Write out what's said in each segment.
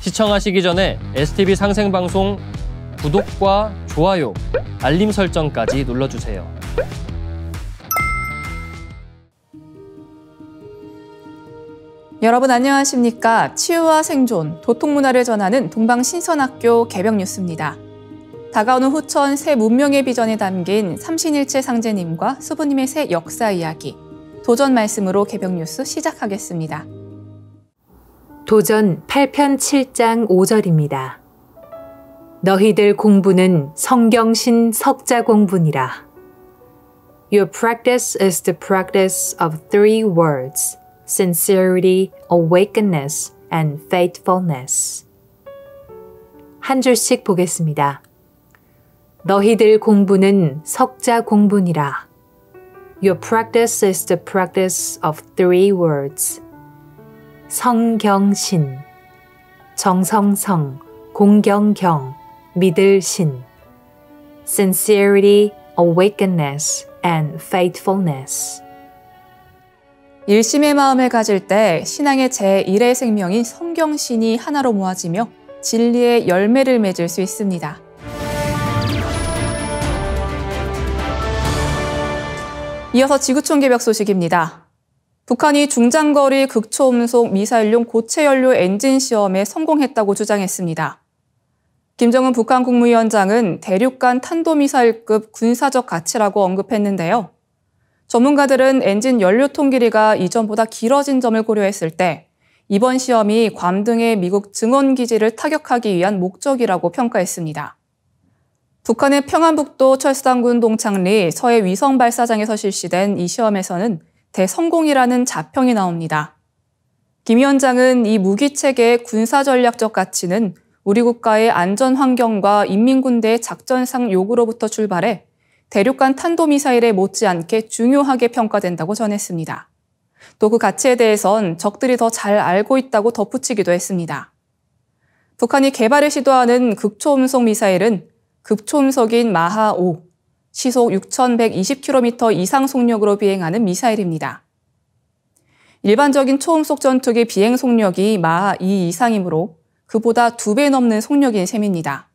시청하시기 전에 STV 상생방송 구독과 좋아요, 알림 설정까지 눌러주세요. 여러분 안녕하십니까? 치유와 생존, 도통문화를 전하는 동방신선학교 개벽뉴스입니다. 다가오는 후천 새 문명의 비전에 담긴 삼신일체 상제님과 수부님의 새 역사 이야기, 도전 말씀으로 개벽뉴스 시작하겠습니다. 도전 8편 7장 5절입니다. 너희들 공부는 성경신 석자 공부니라. Your practice is the practice of three words, sincerity, awakeness, and faithfulness. 한 줄씩 보겠습니다. 너희들 공부는 석자 공부니라. Your practice is the practice of three words. 성경신, 정성성, 공경경, 믿을 신. Sincerity, awakeness, and faithfulness. 일심의 마음을 가질 때 신앙의 제1의 생명인 성경신이 하나로 모아지며 진리의 열매를 맺을 수 있습니다. 이어서 지구촌 개벽 소식입니다. 북한이 중장거리 극초음속 미사일용 고체 연료 엔진 시험에 성공했다고 주장했습니다. 김정은 북한 국무위원장은 대륙간 탄도미사일급 군사적 가치라고 언급했는데요. 전문가들은 엔진 연료통 길이가 이전보다 길어진 점을 고려했을 때 이번 시험이 괌 등의 미국 증원기지를 타격하기 위한 목적이라고 평가했습니다. 북한의 평안북도 철산군 동창리 서해 위성발사장에서 실시된 이 시험에서는 대성공이라는 자평이 나옵니다. 김 위원장은 이 무기체계의 군사전략적 가치는 우리 국가의 안전환경과 인민군대의 작전상 요구로부터 출발해 대륙간 탄도미사일에 못지않게 중요하게 평가된다고 전했습니다. 또 그 가치에 대해선 적들이 더 잘 알고 있다고 덧붙이기도 했습니다. 북한이 개발을 시도하는 극초음속 미사일은 극초음속인 마하-5, 시속 6,120km 이상 속력으로 비행하는 미사일입니다. 일반적인 초음속 전투기 비행 속력이 마하-2 이상이므로 그보다 2배 넘는 속력인 셈입니다.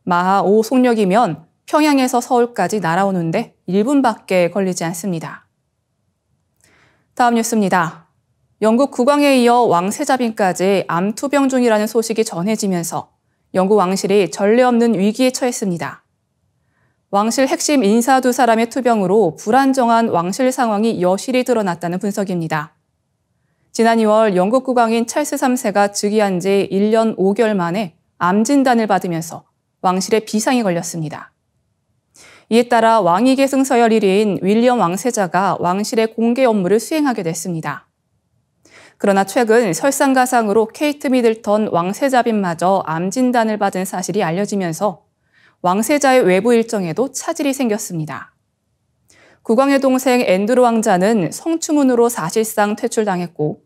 마하-5 속력이면 평양에서 서울까지 날아오는데 1분밖에 걸리지 않습니다. 다음 뉴스입니다. 영국 국왕에 이어 왕세자빈까지 암투병 중이라는 소식이 전해지면서 영국 왕실이 전례 없는 위기에 처했습니다. 왕실 핵심 인사 2사람의 투병으로 불안정한 왕실 상황이 여실히 드러났다는 분석입니다. 지난 2월 영국 국왕인 찰스 3세가 즉위한 지 1년 5개월 만에 암 진단을 받으면서 왕실에 비상이 걸렸습니다. 이에 따라 왕위 계승 서열 1위인 윌리엄 왕세자가 왕실의 공개 업무를 수행하게 됐습니다. 그러나 최근 설상가상으로 케이트 미들턴 왕세자빈마저 암 진단을 받은 사실이 알려지면서 왕세자의 외부 일정에도 차질이 생겼습니다. 국왕의 동생 앤드루 왕자는 성추문으로 사실상 퇴출당했고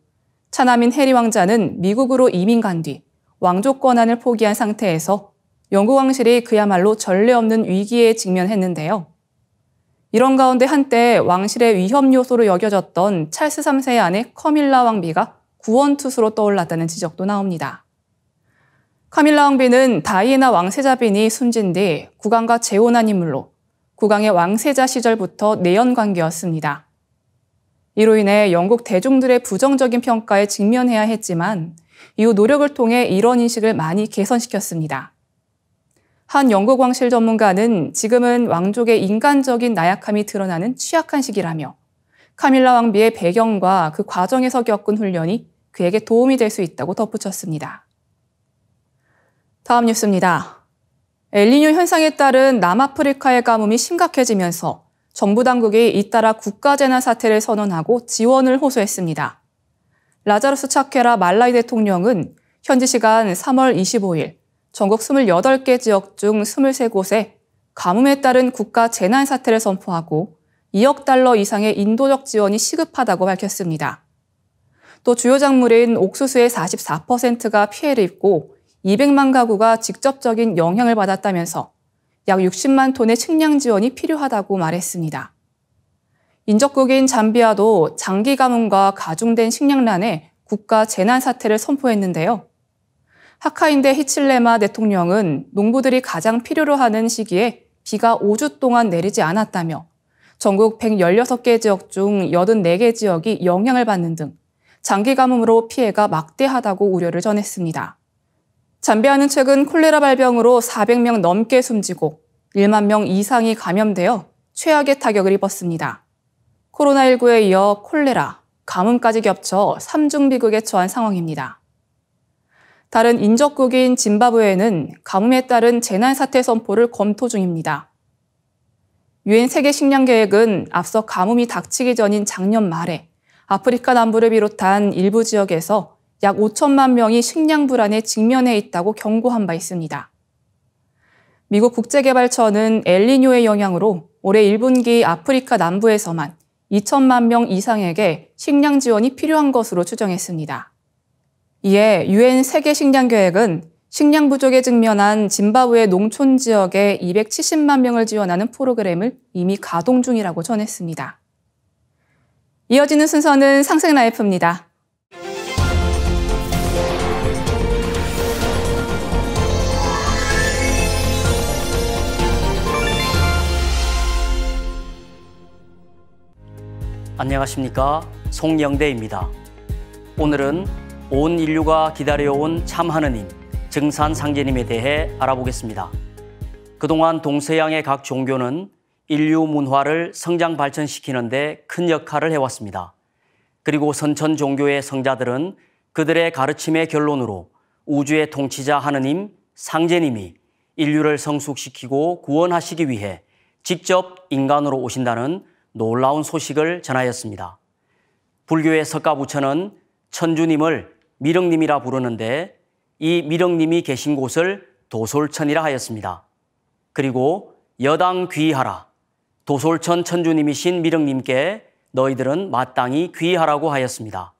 차남인 해리 왕자는 미국으로 이민 간 뒤 왕족 권한을 포기한 상태에서 영국 왕실이 그야말로 전례 없는 위기에 직면했는데요. 이런 가운데 한때 왕실의 위험 요소로 여겨졌던 찰스 3세의 아내 커밀라 왕비가 구원투수로 떠올랐다는 지적도 나옵니다. 카밀라 왕비는 다이애나 왕세자빈이 숨진 뒤 국왕과 재혼한 인물로 국왕의 왕세자 시절부터 내연 관계였습니다. 이로 인해 영국 대중들의 부정적인 평가에 직면해야 했지만 이후 노력을 통해 이런 인식을 많이 개선시켰습니다. 한 영국 왕실 전문가는 지금은 왕족의 인간적인 나약함이 드러나는 취약한 시기라며 카밀라 왕비의 배경과 그 과정에서 겪은 훈련이 그에게 도움이 될 수 있다고 덧붙였습니다. 다음 뉴스입니다. 엘니뇨 현상에 따른 남아프리카의 가뭄이 심각해지면서 정부 당국이 잇따라 국가재난 사태를 선언하고 지원을 호소했습니다. 라자루스 차케라 말라위 대통령은 현지 시간 3월 25일 전국 28개 지역 중 23곳에 가뭄에 따른 국가 재난 사태를 선포하고 2억 달러 이상의 인도적 지원이 시급하다고 밝혔습니다. 또 주요 작물인 옥수수의 44%가 피해를 입고 200만 가구가 직접적인 영향을 받았다면서 약 60만 톤의 식량 지원이 필요하다고 말했습니다. 인접국인 잠비아도 장기 가뭄과 가중된 식량난에 국가 재난 사태를 선포했는데요. 하카인데 히칠레마 대통령은 농부들이 가장 필요로 하는 시기에 비가 5주 동안 내리지 않았다며 전국 116개 지역 중 84개 지역이 영향을 받는 등 장기 가뭄으로 피해가 막대하다고 우려를 전했습니다. 잠비아는 최근 콜레라 발병으로 400명 넘게 숨지고 1만 명 이상이 감염되어 최악의 타격을 입었습니다. 코로나19에 이어 콜레라, 가뭄까지 겹쳐 3중 비극에 처한 상황입니다. 다른 인접국인 짐바브웨는 가뭄에 따른 재난사태 선포를 검토 중입니다. 유엔 세계식량계획은 앞서 가뭄이 닥치기 전인 작년 말에 아프리카 남부를 비롯한 일부 지역에서 약 5천만 명이 식량 불안에 직면해 있다고 경고한 바 있습니다. 미국 국제개발처는 엘니뇨의 영향으로 올해 1분기 아프리카 남부에서만 2천만 명 이상에게 식량 지원이 필요한 것으로 추정했습니다. 이에 유엔 세계식량계획은 식량 부족에 직면한 짐바브웨 농촌 지역에 270만 명을 지원하는 프로그램을 이미 가동 중이라고 전했습니다. 이어지는 순서는 상생라이프입니다. 안녕하십니까, 송영대입니다. 오늘은 온 인류가 기다려온 참 하느님, 증산 상제님에 대해 알아보겠습니다. 그동안 동서양의 각 종교는 인류 문화를 성장 발전시키는 데 큰 역할을 해왔습니다. 그리고 선천 종교의 성자들은 그들의 가르침의 결론으로 우주의 통치자 하느님, 상제님이 인류를 성숙시키고 구원하시기 위해 직접 인간으로 오신다는 놀라운 소식을 전하였습니다. 불교의 석가부처는 천주님을 미륵님이라 부르는데 이 미륵님이 계신 곳을 도솔천이라 하였습니다. 그리고 여당 귀하라, 도솔천 천주님이신 미륵님께 너희들은 마땅히 귀하라고 하였습니다.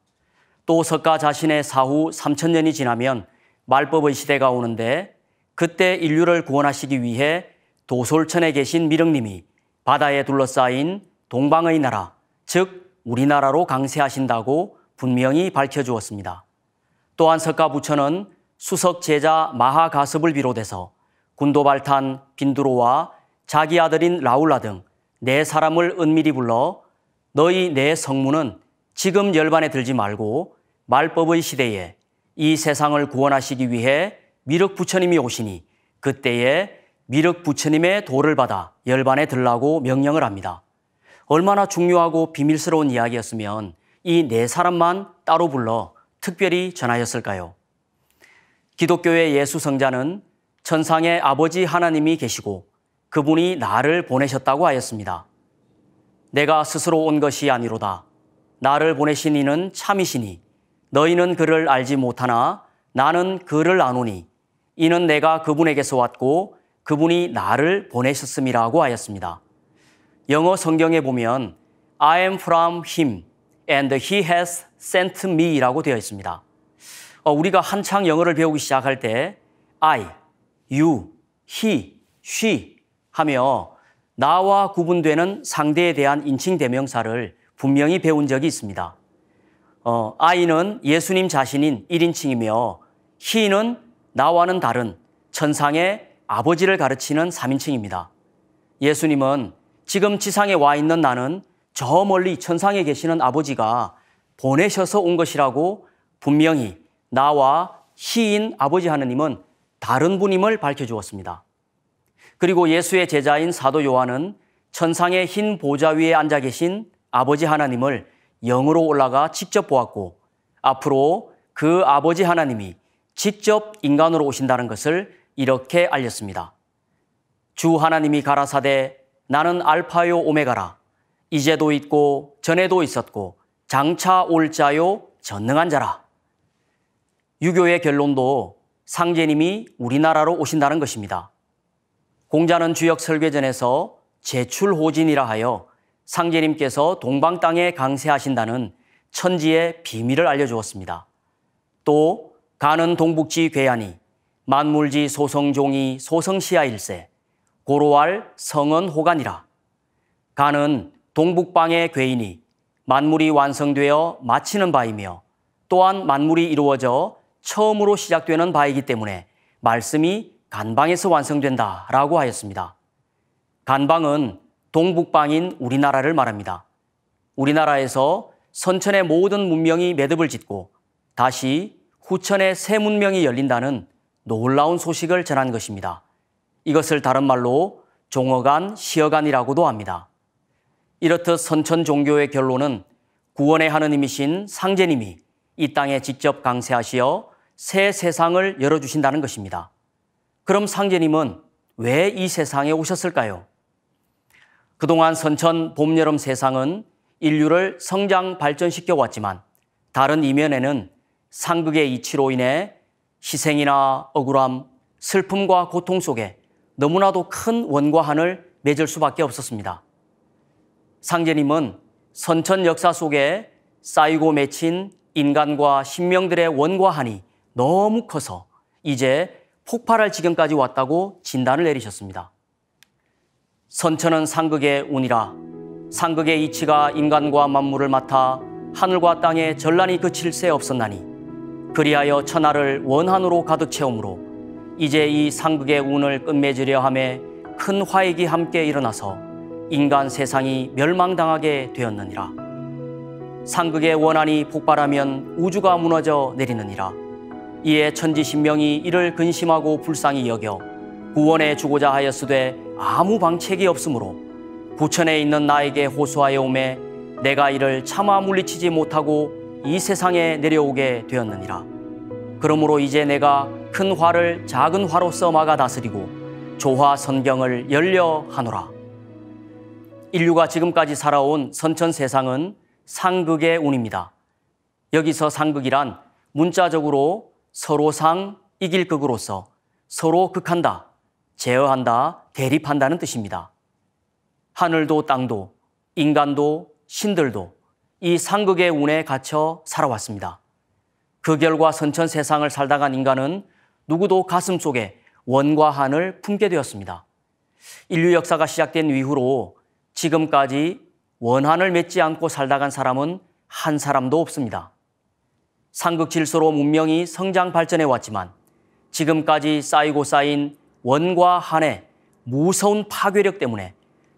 또 석가 자신의 사후 3000년이 지나면 말법의 시대가 오는데 그때 인류를 구원하시기 위해 도솔천에 계신 미륵님이 바다에 둘러싸인 동방의 나라, 즉 우리나라로 강세하신다고 분명히 밝혀주었습니다. 또한 석가부처는 수석 제자 마하가섭을 비롯해서 군도발탄 빈두로와 자기 아들인 라울라 등 4사람을 은밀히 불러 너희 네 성문은 지금 열반에 들지 말고 말법의 시대에 이 세상을 구원하시기 위해 미륵부처님이 오시니 그때에 미륵부처님의 도를 받아 열반에 들라고 명령을 합니다. 얼마나 중요하고 비밀스러운 이야기였으면 이 4사람만 따로 불러 특별히 전하였을까요? 기독교의 예수 성자는 천상의 아버지 하나님이 계시고 그분이 나를 보내셨다고 하였습니다. 내가 스스로 온 것이 아니로다. 나를 보내신 이는 참이시니 너희는 그를 알지 못하나 나는 그를 아노니 이는 내가 그분에게서 왔고 그분이 나를 보내셨음이라고 하였습니다. 영어 성경에 보면 I am from him and he has sent me라고 되어 있습니다. 우리가 한창 영어를 배우기 시작할 때 I, you, he, she 하며 나와 구분되는 상대에 대한 인칭 대명사를 분명히 배운 적이 있습니다. I는 예수님 자신인 1인칭이며 he는 나와는 다른 천상의 아버지를 가르치는 3인칭입니다. 예수님은 지금 지상에 와 있는 나는 저 멀리 천상에 계시는 아버지가 보내셔서 온 것이라고 분명히 나와 he인 아버지 하느님은 다른 분임을 밝혀주었습니다. 그리고 예수의 제자인 사도 요한은 천상의 흰 보좌 위에 앉아 계신 아버지 하나님을 영으로 올라가 직접 보았고 앞으로 그 아버지 하나님이 직접 인간으로 오신다는 것을 이렇게 알렸습니다. 주 하나님이 가라사대 나는 알파요 오메가라. 이제도 있고 전에도 있었고 장차 올 자요 전능한 자라. 유교의 결론도 상제님이 우리나라로 오신다는 것입니다. 공자는 주역 설괴전에서 제출호진이라 하여 상제님께서 동방 땅에 강세하신다는 천지의 비밀을 알려주었습니다. 또 가는 동북지 괴야니 만물지 소성종이 소성시야일세 고로할 성은 호간이라. 가는 동북방의 괴인이 만물이 완성되어 마치는 바이며 또한 만물이 이루어져 처음으로 시작되는 바이기 때문에 말씀이 간방에서 완성된다라고 하였습니다. 간방은 동북방인 우리나라를 말합니다. 우리나라에서 선천의 모든 문명이 매듭을 짓고 다시 후천의 새 문명이 열린다는 놀라운 소식을 전한 것입니다. 이것을 다른 말로 종어간, 시어간이라고도 합니다. 이렇듯 선천 종교의 결론은 구원의 하느님이신 상제님이 이 땅에 직접 강세하시어 새 세상을 열어주신다는 것입니다. 그럼 상제님은 왜 이 세상에 오셨을까요? 그동안 선천 봄, 여름 세상은 인류를 성장 발전시켜 왔지만 다른 이면에는 상극의 이치로 인해 희생이나 억울함, 슬픔과 고통 속에 너무나도 큰 원과 한을 맺을 수밖에 없었습니다. 상제님은 선천 역사 속에 쌓이고 맺힌 인간과 신명들의 원과 한이 너무 커서 이제 폭발할 지경까지 왔다고 진단을 내리셨습니다. 선천은 상극의 운이라 상극의 이치가 인간과 만물을 맡아 하늘과 땅에 전란이 그칠 새 없었나니 그리하여 천하를 원한으로 가득 채우므로 이제 이 상극의 운을 끝맺으려 함에 큰 화익이 함께 일어나서 인간 세상이 멸망당하게 되었느니라. 상극의 원한이 폭발하면 우주가 무너져 내리느니라. 이에 천지신명이 이를 근심하고 불쌍히 여겨 구원해 주고자 하였으되 아무 방책이 없으므로 부천에 있는 나에게 호소하여 오매 내가 이를 차마 물리치지 못하고 이 세상에 내려오게 되었느니라. 그러므로 이제 내가 큰 화를 작은 화로서 막아 다스리고 조화 선경을 열려 하노라. 인류가 지금까지 살아온 선천 세상은 상극의 운입니다. 여기서 상극이란 문자적으로 서로 상, 이길 극으로서 서로 극한다, 제어한다, 대립한다는 뜻입니다. 하늘도 땅도 인간도 신들도 이 상극의 운에 갇혀 살아왔습니다. 그 결과 선천 세상을 살다 간 인간은 누구도 가슴 속에 원과 한을 품게 되었습니다. 인류 역사가 시작된 이후로 지금까지 원한을 맺지 않고 살다 간 사람은 한 사람도 없습니다. 상극 질서로 문명이 성장 발전해 왔지만 지금까지 쌓이고 쌓인 원과 한의 무서운 파괴력 때문에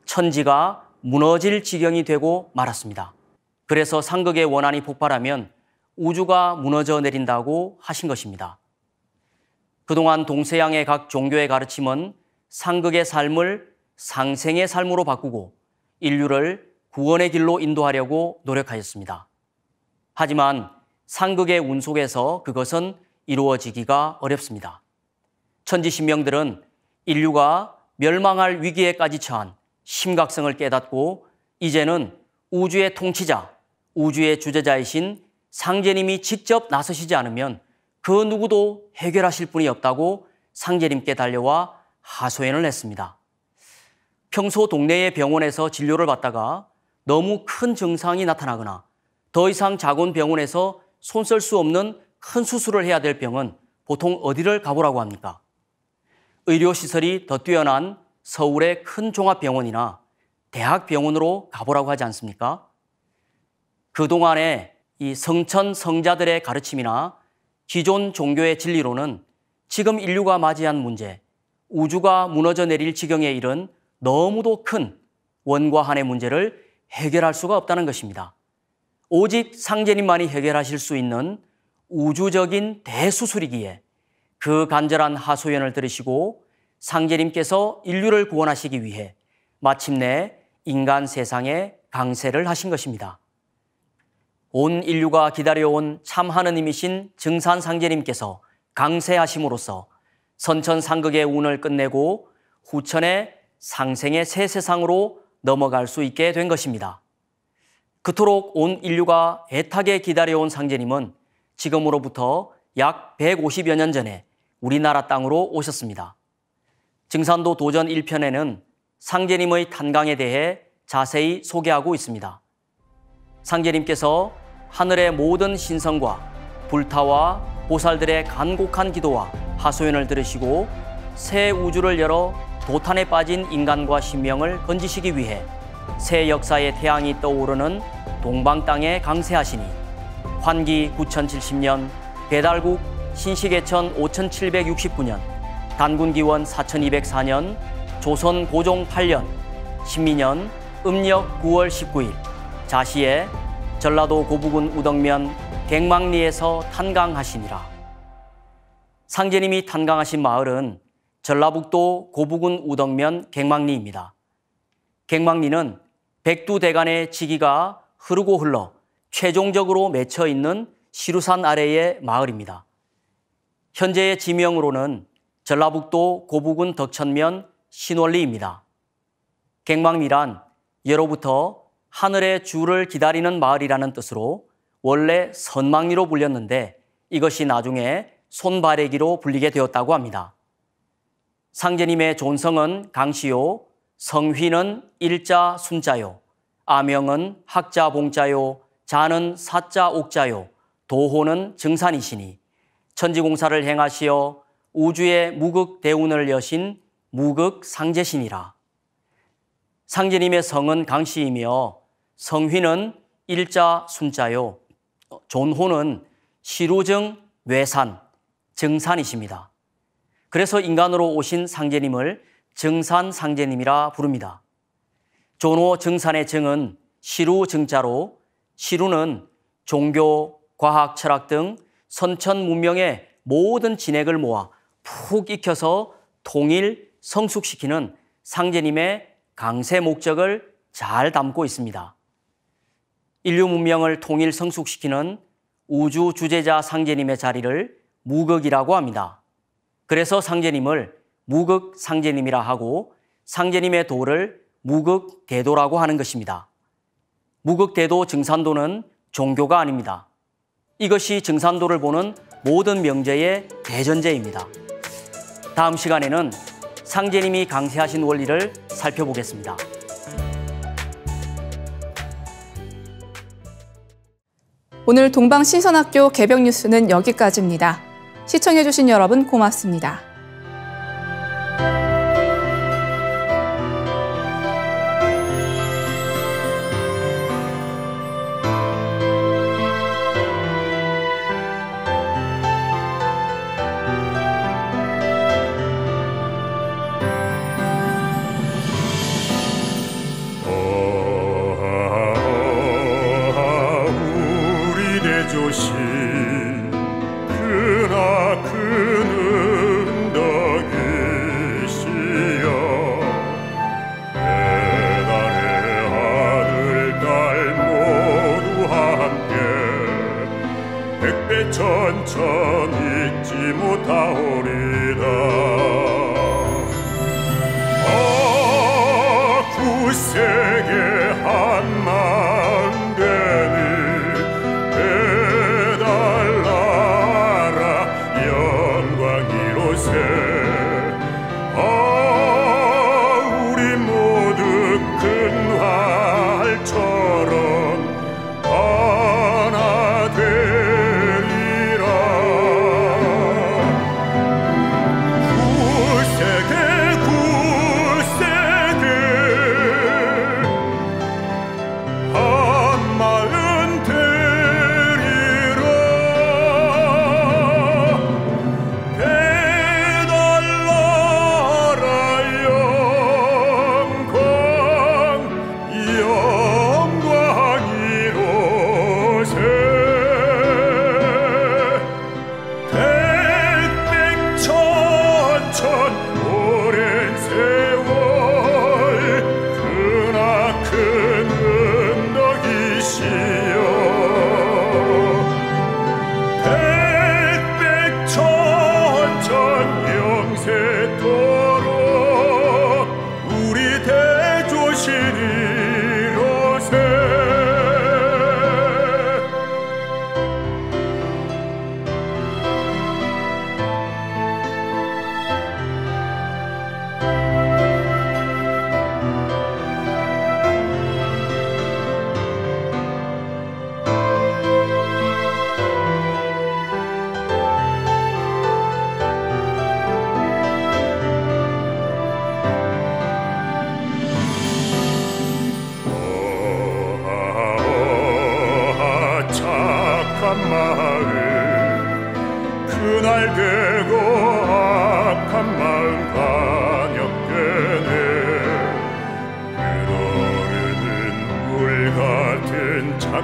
천지가 무너질 지경이 되고 말았습니다. 그래서 상극의 원한이 폭발하면 우주가 무너져 내린다고 하신 것입니다. 그동안 동서양의 각 종교의 가르침은 상극의 삶을 상생의 삶으로 바꾸고 인류를 구원의 길로 인도하려고 노력하였습니다. 하지만 상극의 운 속에서 그것은 이루어지기가 어렵습니다. 천지신명들은 인류가 멸망할 위기에까지 처한 심각성을 깨닫고 이제는 우주의 통치자, 우주의 주재자이신 상제님이 직접 나서시지 않으면 그 누구도 해결하실 분이 없다고 상제님께 달려와 하소연을 했습니다. 평소 동네의 병원에서 진료를 받다가 너무 큰 증상이 나타나거나 더 이상 작은 병원에서 손 쓸 수 없는 큰 수술을 해야 될 병은 보통 어디를 가보라고 합니까? 의료시설이 더 뛰어난 서울의 큰 종합병원이나 대학병원으로 가보라고 하지 않습니까? 그동안의 이 성천 성자들의 가르침이나 기존 종교의 진리로는 지금 인류가 맞이한 문제, 우주가 무너져 내릴 지경에 이른 너무도 큰 원과 한의 문제를 해결할 수가 없다는 것입니다. 오직 상제님만이 해결하실 수 있는 우주적인 대수술이기에 그 간절한 하소연을 들으시고 상제님께서 인류를 구원하시기 위해 마침내 인간 세상에 강세를 하신 것입니다. 온 인류가 기다려온 참 하느님이신 증산 상제님께서 강세하심으로써 선천 상극의 운을 끝내고 후천의 상생의 새 세상으로 넘어갈 수 있게 된 것입니다. 그토록 온 인류가 애타게 기다려온 상제님은 지금으로부터 약 150여 년 전에 우리나라 땅으로 오셨습니다. 증산도 도전 1편에는 상제님의 탄강에 대해 자세히 소개하고 있습니다. 상제님께서 하늘의 모든 신성과 불타와 보살들의 간곡한 기도와 하소연을 들으시고 새 우주를 열어 도탄에 빠진 인간과 신명을 건지시기 위해 새 역사의 태양이 떠오르는 동방 땅에 강세하시니 환기 9070년 배달국 신시계천 5769년, 단군기원 4204년, 조선 고종 8년, 신민년 음력 9월 19일 자시에 전라도 고부군 우덕면 갱망리에서 탄강하시니라. 상제님이 탄강하신 마을은 전라북도 고부군 우덕면 갱망리입니다. 갱망리는 백두대간의 지기가 흐르고 흘러 최종적으로 맺혀 있는 시루산 아래의 마을입니다. 현재의 지명으로는 전라북도 고부군 덕천면 신월리입니다. 갱망리란 예로부터 하늘의 주를 기다리는 마을이라는 뜻으로 원래 선망리로 불렸는데 이것이 나중에 손바래기로 불리게 되었다고 합니다. 상제님의 존성은 강시요, 성휘는 일자 순자요, 아명은 학자 봉자요, 자는 사자 옥자요, 도호는 증산이시니 천지공사를 행하시어 우주의 무극 대운을 여신 무극 상제신이라. 상제님의 성은 강씨이며 성휘는 일자 순자요, 존호는 시루증 외산, 증산이십니다. 그래서 인간으로 오신 상제님을 증산 상제님이라 부릅니다. 존호 증산의 증은 시루 증자로 시루는 종교, 과학, 철학 등 선천 문명의 모든 진액을 모아 푹 익혀서 통일, 성숙시키는 상제님의 강세 목적을 잘 담고 있습니다. 인류 문명을 통일, 성숙시키는 우주 주제자 상제님의 자리를 무극이라고 합니다. 그래서 상제님을 무극 상제님이라 하고 상제님의 도를 무극 대도라고 하는 것입니다. 무극 대도 증산도는 종교가 아닙니다. 이것이 증산도를 보는 모든 명제의 대전제입니다. 다음 시간에는 상제님이 강세하신 원리를 살펴보겠습니다. 오늘 동방신선학교 개벽 뉴스는 여기까지입니다. 시청해주신 여러분 고맙습니다. 천천히 잊지 못하오리다. 구세계 한 마음 되니 배달나라 영광이로세. 우리 모두 큰 활처럼 하나 되리라. 구세계 한마음 되리라. 배달나라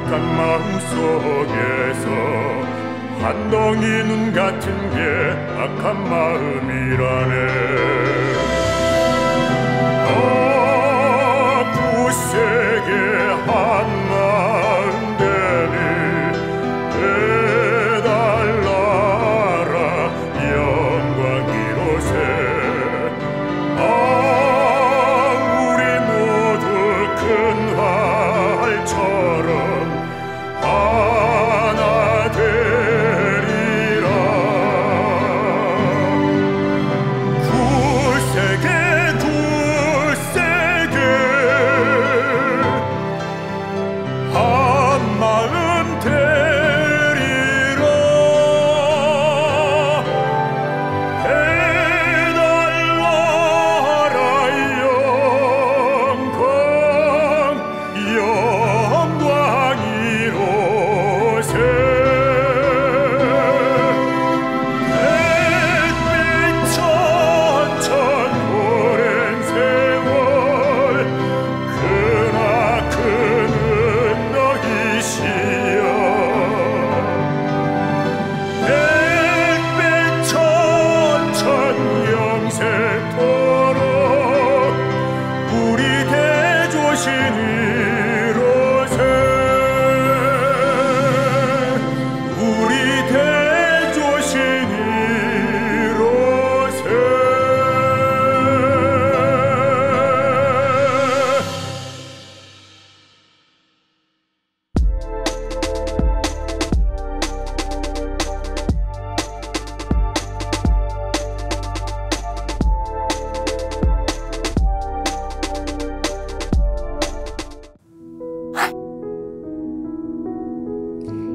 악한 마음 속에서 한 덩이 눈 같은 게 악한 마음이라네. 굳세게 한 마음 되니 해달라라 영광 이로새. 우리 모두 큰 활처럼 하나 되리라. 굳세게 한 마음 되리라. 해달라라 영광 이로새. 햇빛 천천 오랜 세월 크나큰 너희시여. 햇빛 천천 영세토록 우리 대조신 이로새. 우리 대조신 이로새.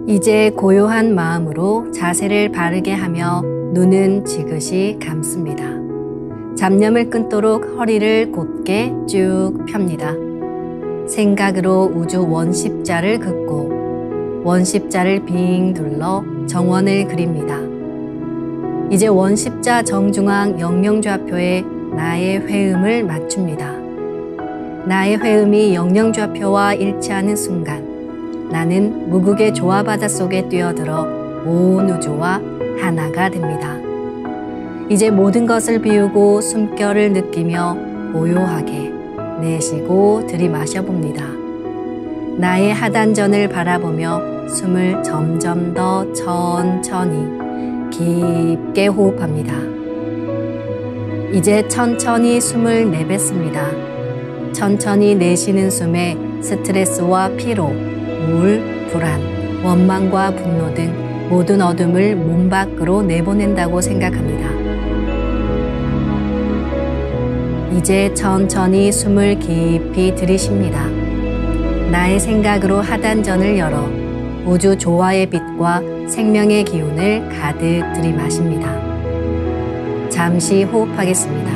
이제 고요한 마음으로 자세를 바르게 하며 눈은 지그시 감습니다. 잡념을 끊도록 허리를 곧게 쭉 펴니다. 생각으로 우주 원십자를 긋고 원십자를 빙 둘러 정원을 그립니다. 이제 원십자 정중앙 영영좌표에 나의 회음을 맞춥니다. 나의 회음이 영영좌표와 일치하는 순간 나는 무국의 조화바다 속에 뛰어들어 온 우주와 하나가 됩니다. 이제 모든 것을 비우고 숨결을 느끼며 고요하게 내쉬고 들이마셔 봅니다. 나의 하단전을 바라보며 숨을 점점 더 천천히 깊게 호흡합니다. 이제 천천히 숨을 내뱉습니다. 천천히 내쉬는 숨에 스트레스와 피로, 우울, 불안, 원망과 분노 등 모든 어둠을 몸 밖으로 내보낸다고 생각합니다. 이제 천천히 숨을 깊이 들이쉽니다. 나의 생각으로 하단전을 열어 우주 조화의 빛과 생명의 기운을 가득 들이마십니다. 잠시 호흡하겠습니다.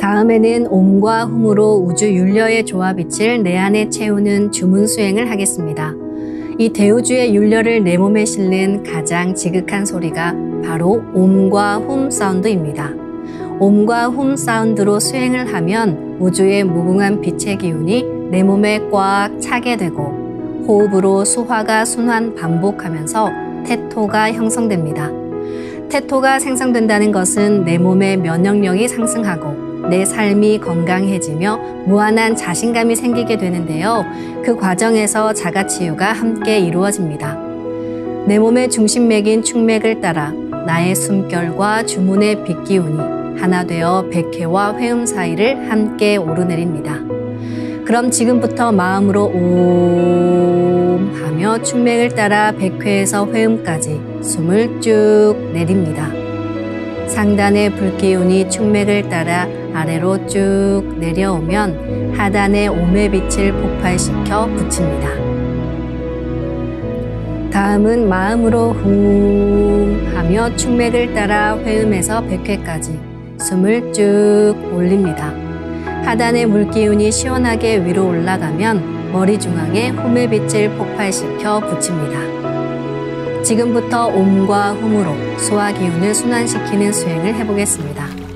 다음에는 옴과 훔으로 우주 율려의 조화빛을 내 안에 채우는 주문 수행을 하겠습니다. 이 대우주의 율려를 내 몸에 실는 가장 지극한 소리가 바로 옴과 훔 사운드입니다. 옴과 훔 사운드로 수행을 하면 우주의 무궁한 빛의 기운이 내 몸에 꽉 차게 되고 호흡으로 수화가 순환 반복하면서 태토가 형성됩니다. 태토가 생성된다는 것은 내 몸의 면역력이 상승하고 내 삶이 건강해지며 무한한 자신감이 생기게 되는데요. 그 과정에서 자가치유가 함께 이루어집니다. 내 몸의 중심맥인 축맥을 따라 나의 숨결과 주문의 빛기운이 하나 되어 백회와 회음 사이를 함께 오르내립니다. 그럼 지금부터 마음으로 옴 하며 축맥을 따라 백회에서 회음까지 숨을 쭉 내립니다. 상단의 불기운이 축맥을 따라 아래로 쭉 내려오면 하단의 옴의 빛을 폭발시켜 붙입니다. 다음은 마음으로 훔 하며 축맥을 따라 회음에서 백회까지 숨을 쭉 올립니다. 하단의 물기운이 시원하게 위로 올라가면 머리 중앙에 홈의 빛을 폭발시켜 붙입니다. 지금부터 옴과 훔으로 소화 기운을 순환시키는 수행을 해보겠습니다.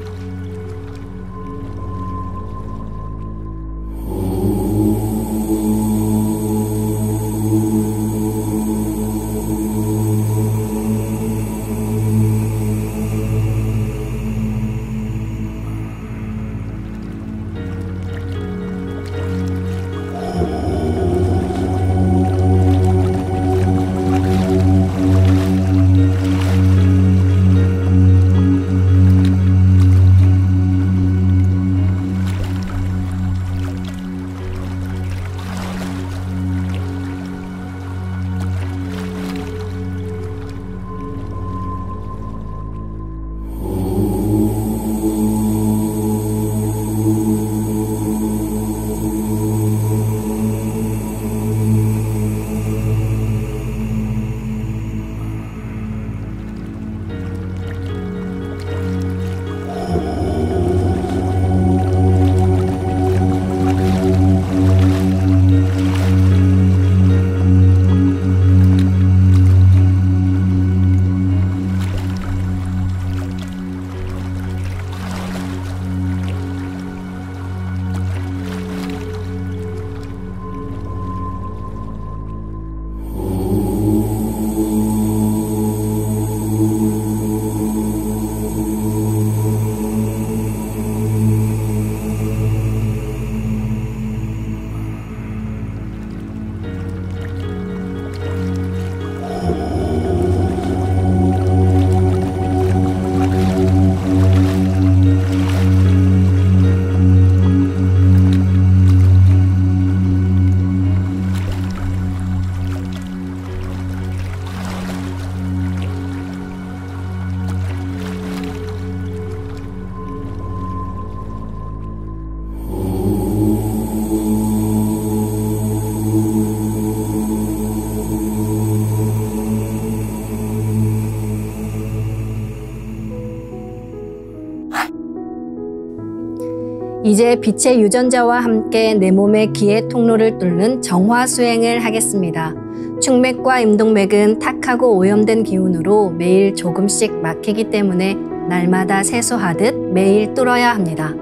이제 빛의 유전자와 함께 내 몸의 기의 통로를 뚫는 정화 수행을 하겠습니다. 축맥과 임동맥은 탁하고 오염된 기운으로 매일 조금씩 막히기 때문에 날마다 세수하듯 매일 뚫어야 합니다.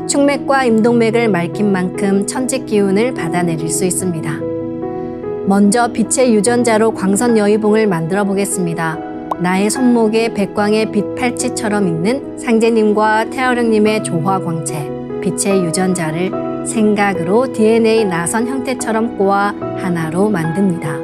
축맥과 임동맥을 맑힌 만큼 천직 기운을 받아내릴 수 있습니다. 먼저 빛의 유전자로 광선 여의봉을 만들어 보겠습니다. 나의 손목에 백광의 빛 팔찌처럼 있는 상제님과 태어령님의 조화광채, 빛의 유전자를 생각으로 DNA 나선 형태처럼 꼬아 하나로 만듭니다.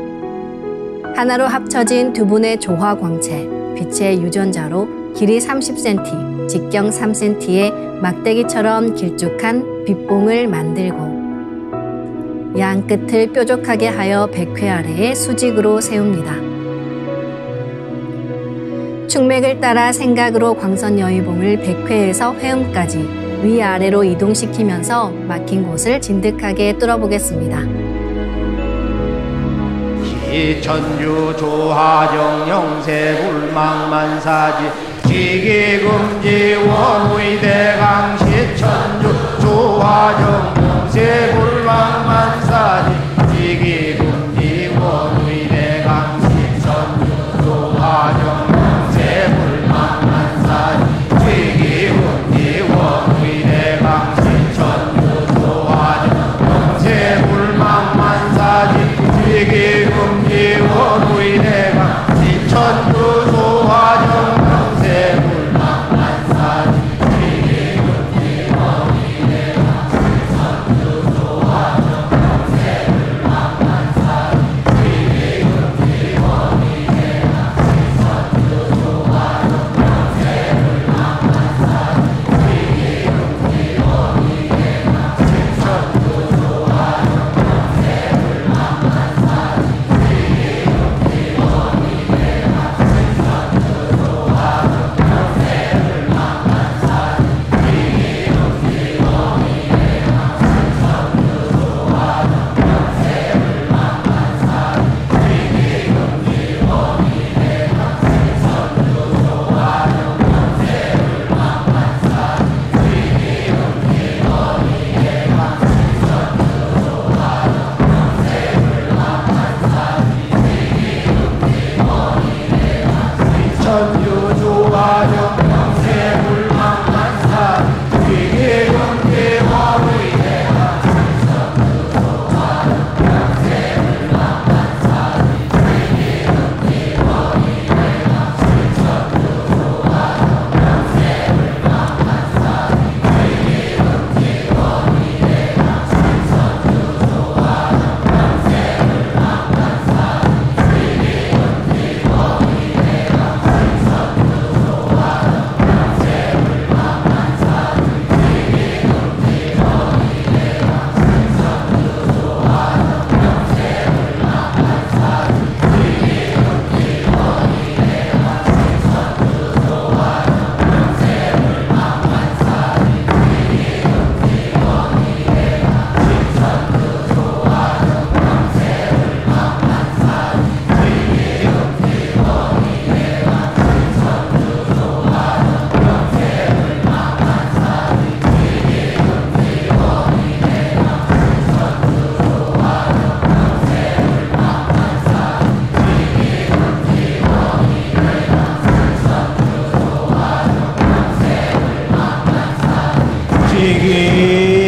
하나로 합쳐진 두 분의 조화광채, 빛의 유전자로 길이 30cm, 직경 3cm의 막대기처럼 길쭉한 빛봉을 만들고 양 끝을 뾰족하게 하여 백회 아래에 수직으로 세웁니다. 축맥을 따라 생각으로 광선 여의봉을 백회에서 회음까지 위아래로 이동시키면서 막힌 곳을 진득하게 뚫어보겠습니다. 시천주 조하정 영세 불망만사지 지기금지 원의대강 시천 제불망만사지 지기금지 원의대 강시 천주조화정 제불망만사지 지기금지 원의대 강시 천주조화정 제불망만사지 지기금지 원의대 강시 천주조화정 제불망만사지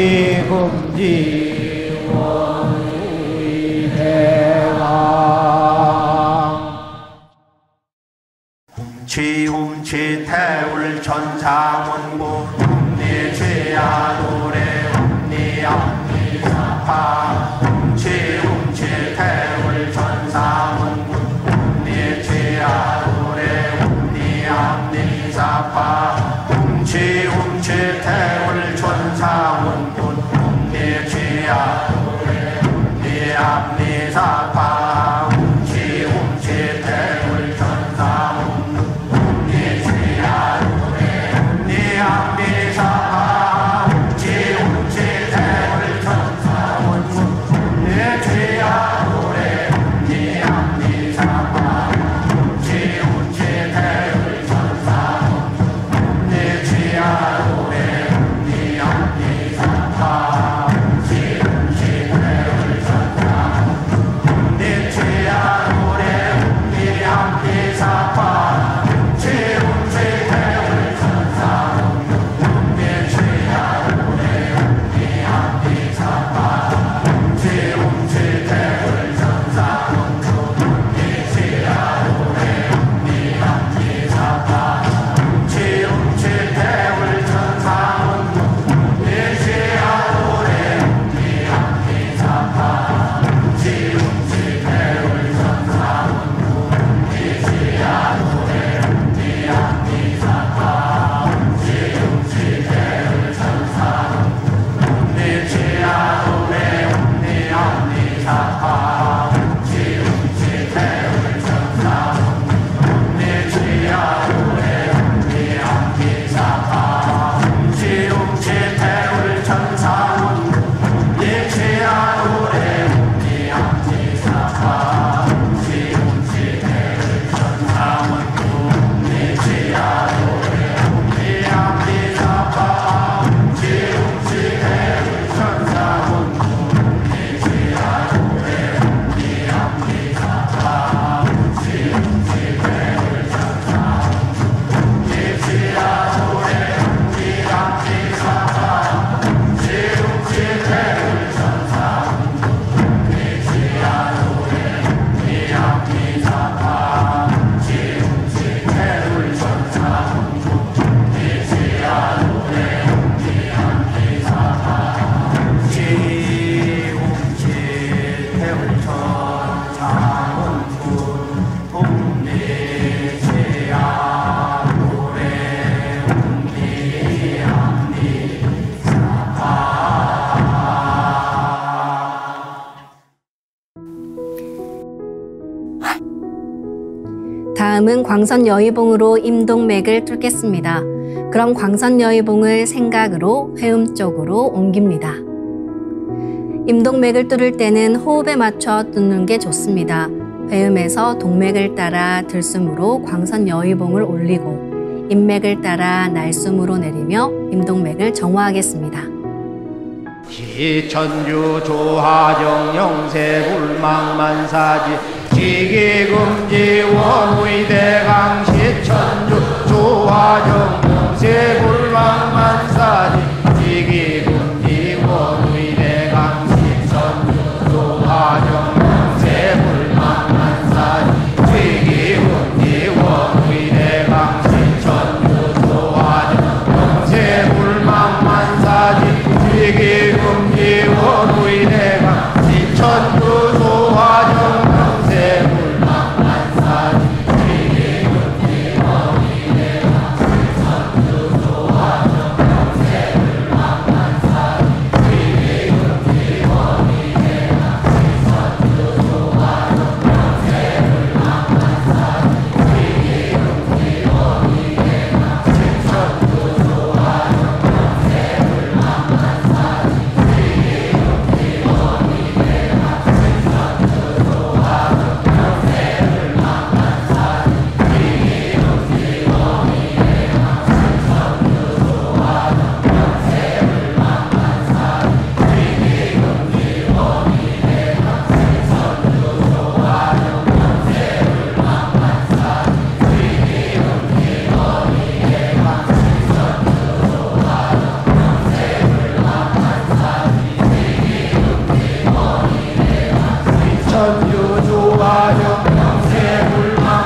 지기금지 원의대왕 훔치 태울 천상원고 훔니 죄야 노래 훔니 앞니 사파 훔치 태울 천상원고 훔니 죄야 노래 훔니 앞니 사파 훔치 태울 천상원고 훔니 죄야 노래 훔니 앞니 사파 훔치 태울 천상원고 훔니 죄야 노래 훔니 앞니 사파 훔치 태울 천상원고 다음은 광선여의봉으로 임동맥을 뚫겠습니다. 그럼 광선여의봉을 생각으로 회음 쪽으로 옮깁니다. 임동맥을 뚫을 때는 호흡에 맞춰 뚫는 게 좋습니다. 회음에서 동맥을 따라 들숨으로 광선여의봉을 올리고 인맥을 따라 날숨으로 내리며 임동맥을 정화하겠습니다. 시천주 조하정 영세불망만사지 지기금지 원의대강 시천주 조하정 영세불망만사지 지기금지 원의대강 시천주 조하정 영세불망만사지 지기금지 원의대강 시천주 조하정 영세불망만사지 지기금지 원의대강 시천주 조하정 영세불망만사지 지기금지 원의대강 시천주 조하정 영세불망만사지 지기금지 원의대강 시천주 조하정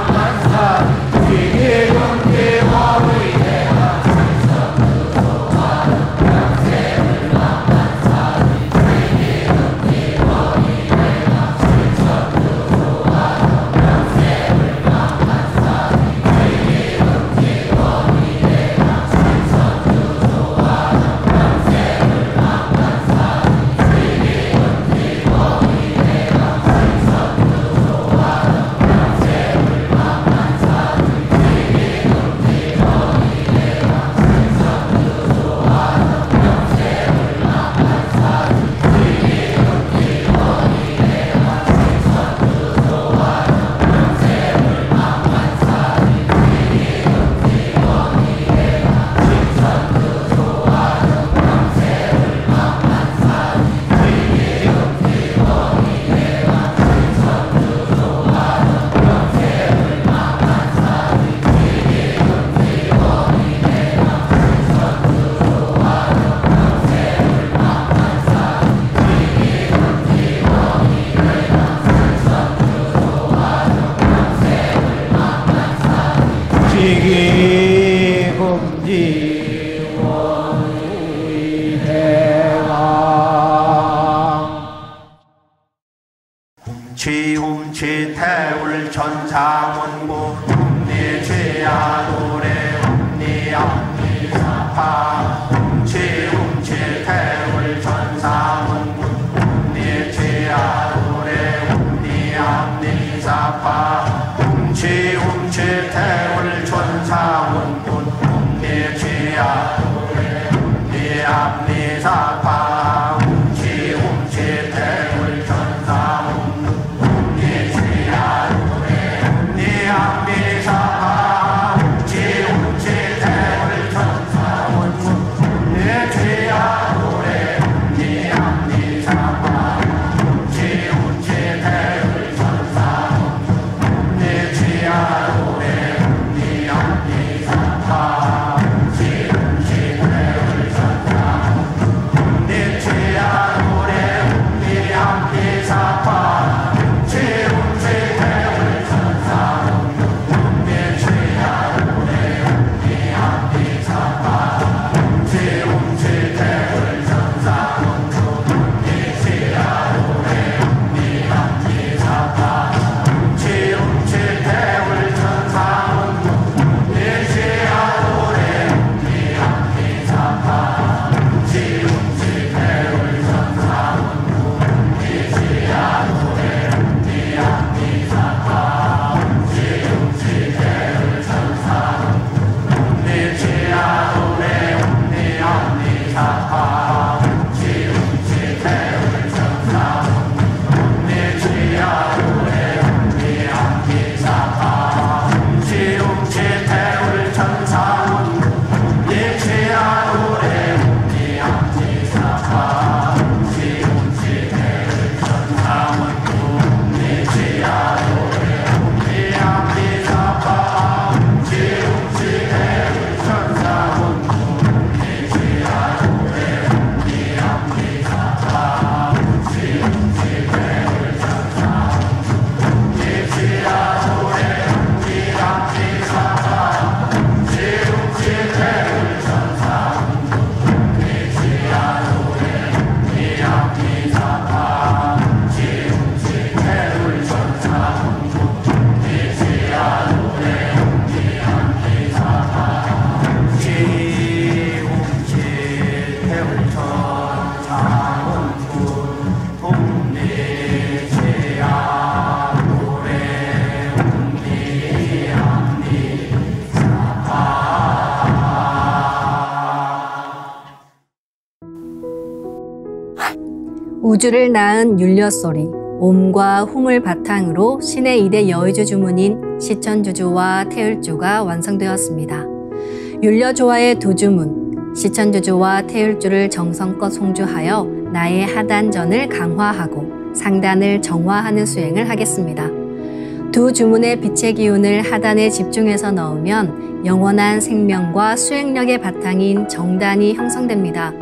영세불망만사지 지기금지 원의대강 시천주 조하정 지기금지 원의대강 훔치 태울 천상원고 훔니 죄야 노래 훔니 앞니 사파 훔치 태울 천상원고 훔니 죄야 노래 훔니 앞니 사파 훔치 태울 천상원고 훔니 죄야 노래 훔니 앞니 사파 훔치 태울 천상원고 훔니 죄야 노래 훔니 앞니 사파 훔치 태울 천상원고 훔니 죄야 노래 훔니 앞니 사파 훔치 태울 천상원고 훔니 죄야 노래 훔니 앞니 사파 훔치 태울 천상원고 훔니 우주를 낳은 율려소리, 옴과 hum을 바탕으로 신의 2대 여의주 주문인 시천주주와 태율주가 완성되었습니다. 율려조화의 두 주문, 시천주주와 태율주를 정성껏 송주하여 나의 하단전을 강화하고 상단을 정화하는 수행을 하겠습니다. 두 주문의 빛의 기운을 하단에 집중해서 넣으면 영원한 생명과 수행력의 바탕인 정단이 형성됩니다.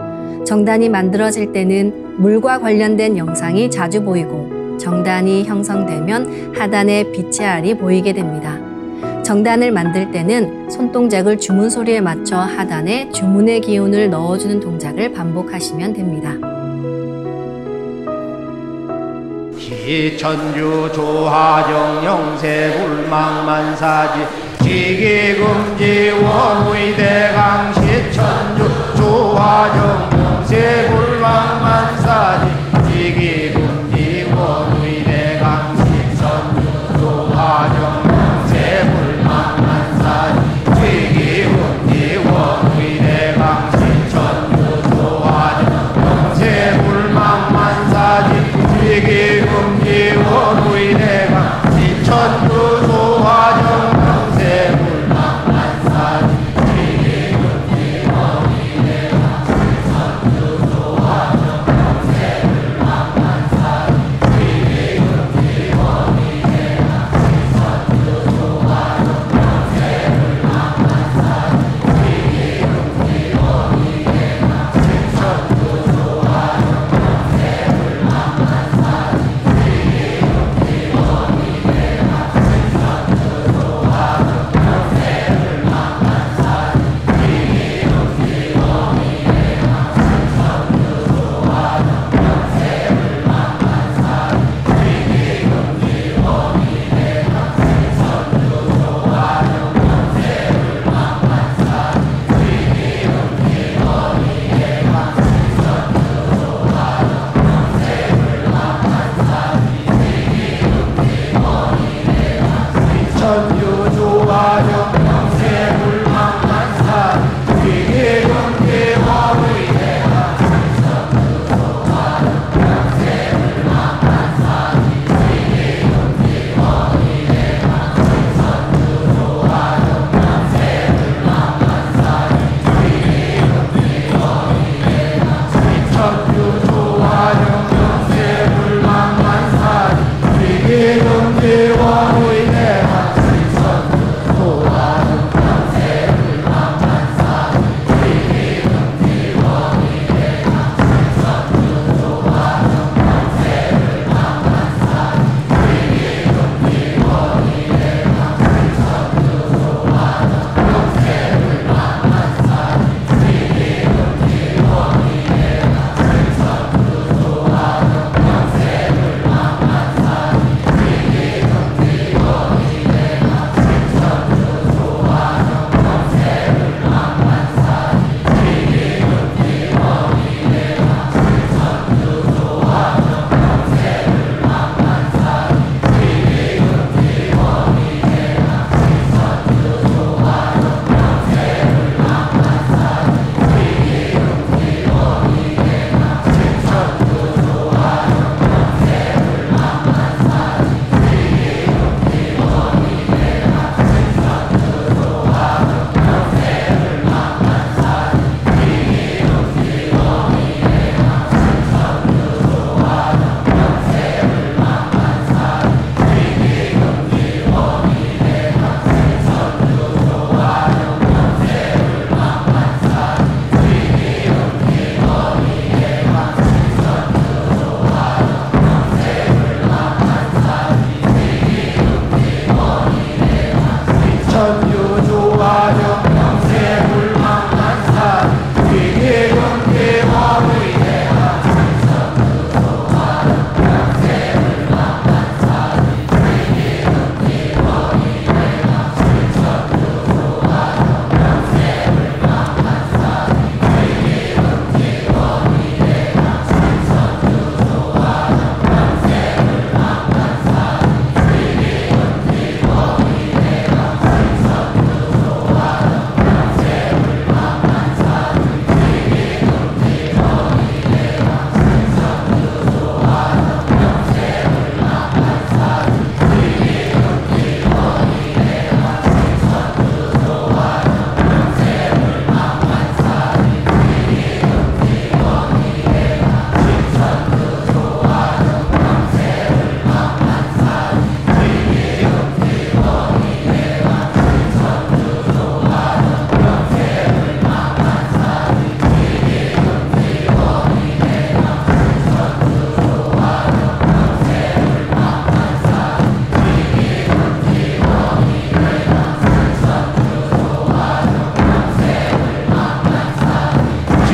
정단이 만들어질 때는 물과 관련된 영상이 자주 보이고 정단이 형성되면 하단에 빛의 알이 보이게 됩니다. 정단을 만들 때는 손동작을 주문 소리에 맞춰 하단에 주문의 기운을 넣어주는 동작을 반복하시면 됩니다. 시천주 조화정 영세불망만사지 지기금지 원의대강 시천주 조화정 영세불망만사지 지기금지 원의대강 시천주 조화정 영세불망만사지 지기금지 원의대강 시천주 조화정 영세불망만사지 지기금지 원의대강 시천주 조화정 영세불망만사지 지기금지 원의대강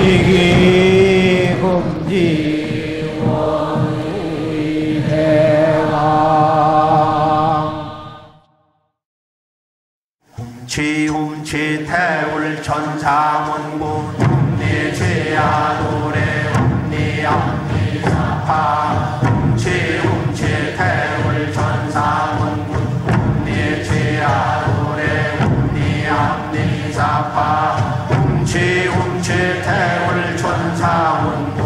지기 금지 원우의 대강 지움치태울 천사문구 내 죄야 노래 내 암리사파 지움치태울 천사문구 내 죄야 노래 내 암리사파 지움치태울 천사문구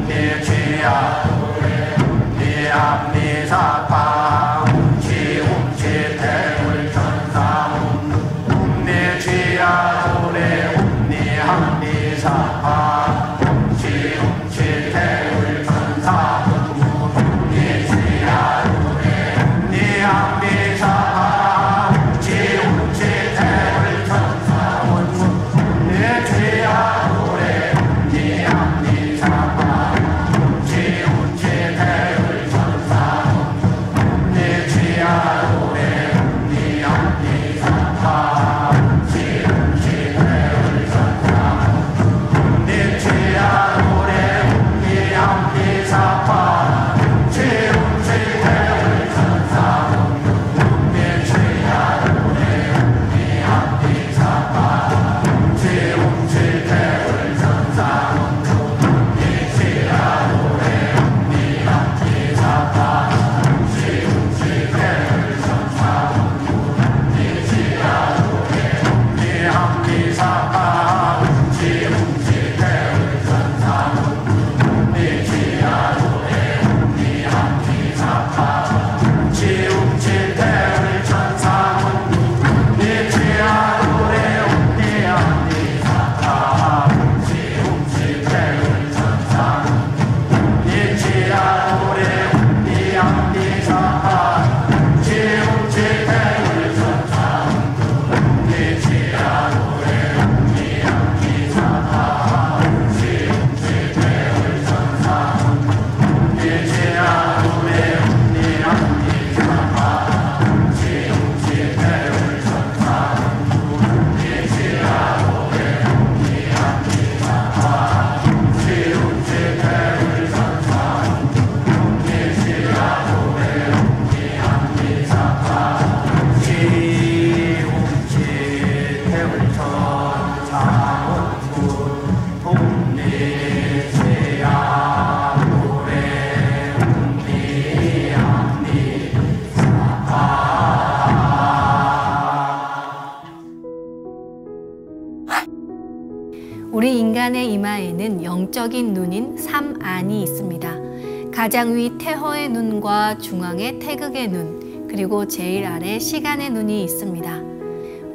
내 죄야 노래 내 암리사파 지움치태울 천사문구 내 죄야 노래 내 암리사파 지움치태울 천사문구 내 죄야 노래 내 암리사파 지움치태울 천사문구 내 죄야 노래 내 암리사파 지움치태울 천사문구 내 죄야 노래 내 암리사파 지움치태울 천사문구 내 죄야 노래 내 암리사파 지움치태울 천사문구 내 죄야 노래 내 암리사파 지움치태울 천사문구 내 죄야 노래 내 암리사파 지움치태울 천사문구 내 죄야 노래 내 암리사파 지움치태울 천사문구 내 죄야 노래 내 암리사파 지움치태울 천사문구 내 죄야 노래 내 암리사파 지움치태울 천사문구 내 죄야 노래 내 암리사파 지움치태울 천사문구 내 죄야 노래 내 암리사파 지움치태울 천사문구 내 죄야 노래 내 암리사파 지움치태울 천사문구 내 죄야 노래 내 암리사파 지움치태울 천사문구 내 죄야 노래 내 암리사파 지움치태울 천사문구 내 죄야 노래 내 암리사파 우리 인간의 이마에는 영적인 눈인 삼안이 있습니다. 가장 위 태허의 눈과 중앙에 태극의 눈, 그리고 제일 아래 시간의 눈이 있습니다.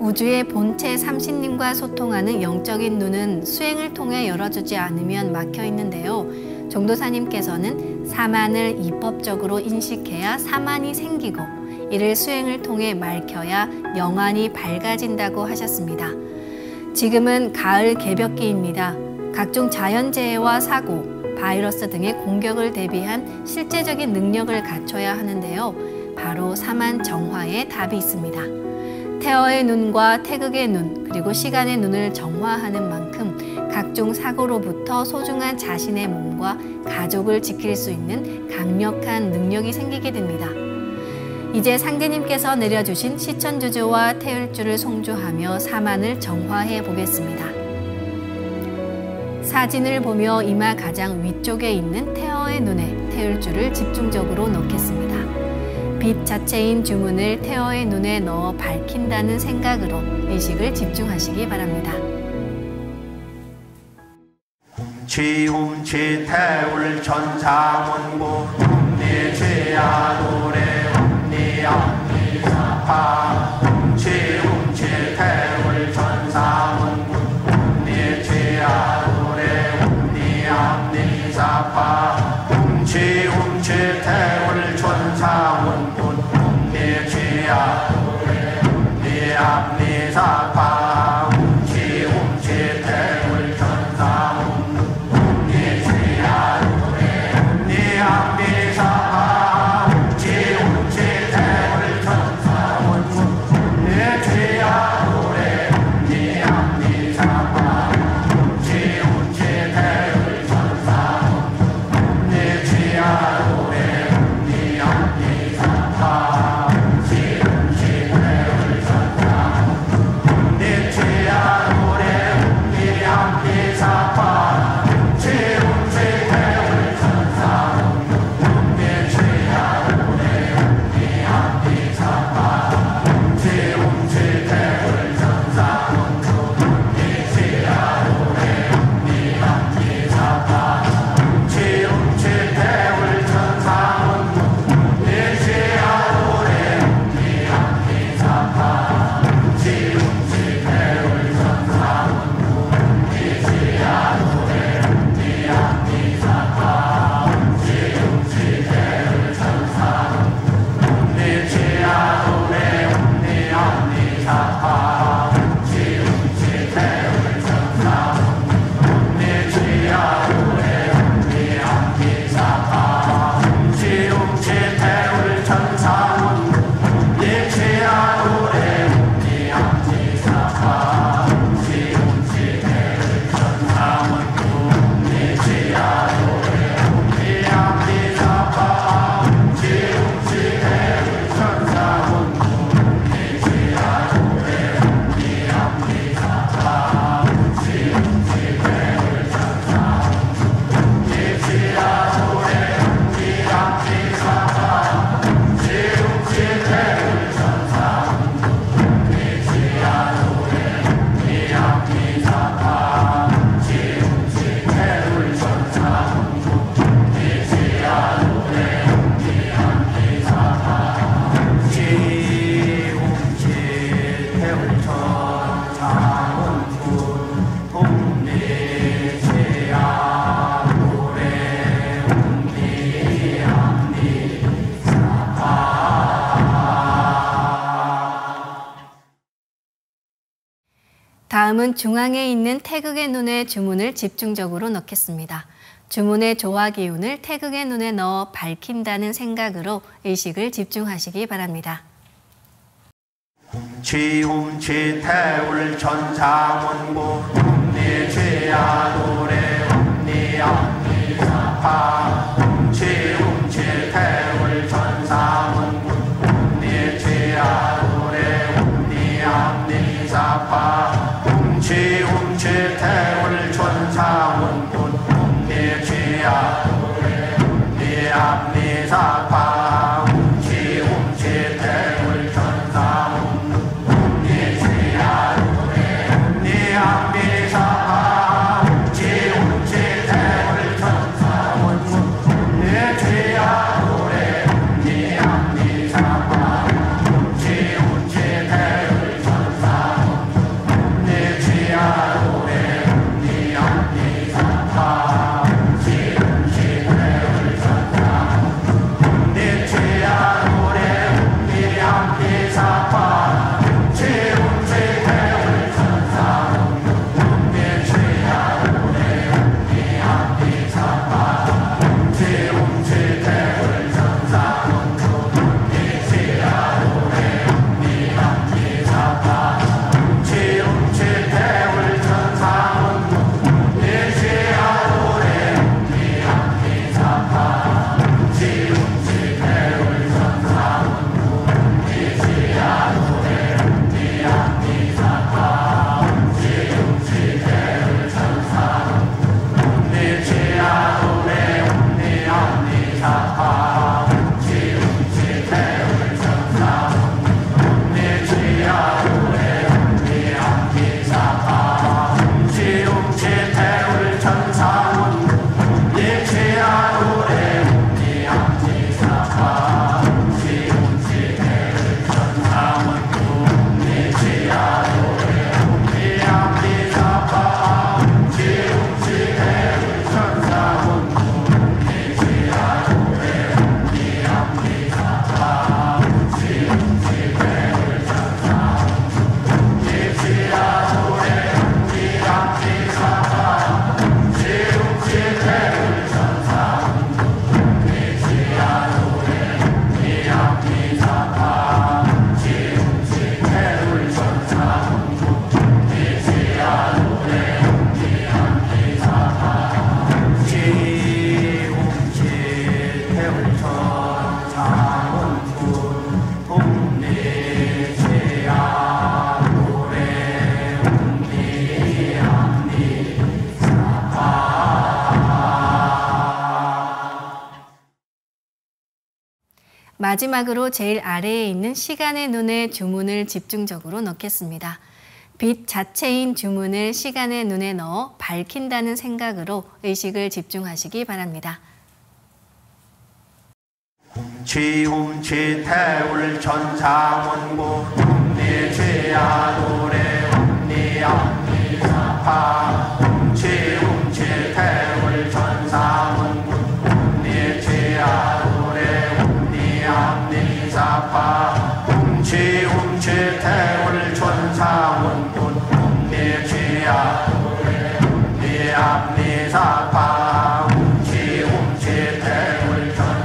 우주의 본체 삼신님과 소통하는 영적인 눈은 수행을 통해 열어주지 않으면 막혀 있는데요. 종도사님께서는 사만을 입법적으로 인식해야 사만이 생기고, 이를 수행을 통해 밝혀야 영안이 밝아진다고 하셨습니다. 지금은 가을 개벽기입니다. 각종 자연재해와 사고, 바이러스 등의 공격을 대비한 실제적인 능력을 갖춰야 하는데요. 바로 사만 정화에 답이 있습니다. 태어의 눈과 태극의 눈, 그리고 시간의 눈을 정화하는 만큼 각종 사고로부터 소중한 자신의 몸과 가족을 지킬 수 있는 강력한 능력이 생기게 됩니다. 이제 상제님께서 내려주신 시천주조와 태율주를 송주하며 사만을 정화해 보겠습니다. 사진을 보며 이마 가장 위쪽에 있는 태어의 눈에 태율주를 집중적으로 넣겠습니다. 빛 자체인 주문을 태어의 눈에 넣어 밝힌다는 생각으로 의식을 집중하시기 바랍니다. 지움치태울 천사문구 내 죄야 노래 내 암리사파 지움치태울 천사문구 내 죄야 노래 내 암리사파 지움치태울 천사문구 내 죄야 노래 내 암리사파 지움치태울 천사문구 내 죄야 노래 내 암리사파 지움치태울 천사문구 내 죄야 노래 내 암리사파 지움치태울 다음은 중앙에 있는 태극의 눈에 주문을 집중적으로 넣겠습니다. 주문의 조화 기운을 태극의 눈에 넣어 밝힌다는 생각으로 의식을 집중하시기 바랍니다. 지움치 태울 천사문고 ум니지야 노래 ум니암니사파 지움치 태울 천사문고 ум니지야 노래 ум니암니사파 지움치 태울 천사문고 ум니지야 노래 ум니암니사파 지움치 태울 천사문고 마지막으로 제일 아래에 있는 시간의 눈에 주문을 집중적으로 넣겠습니다. 빛 자체인 주문을 시간의 눈에 넣어 밝힌다는 생각으로 의식을 집중하시기 바랍니다. 지움치 태울 천사문고 ум니지야 노래 ум니암니사파 지움치 태울 천사문고 ум니지야 노래 ум니암니사파 지움치 태울 천사문고 ум니지야 노래 ум니암니사파 지움치 태울 천사문고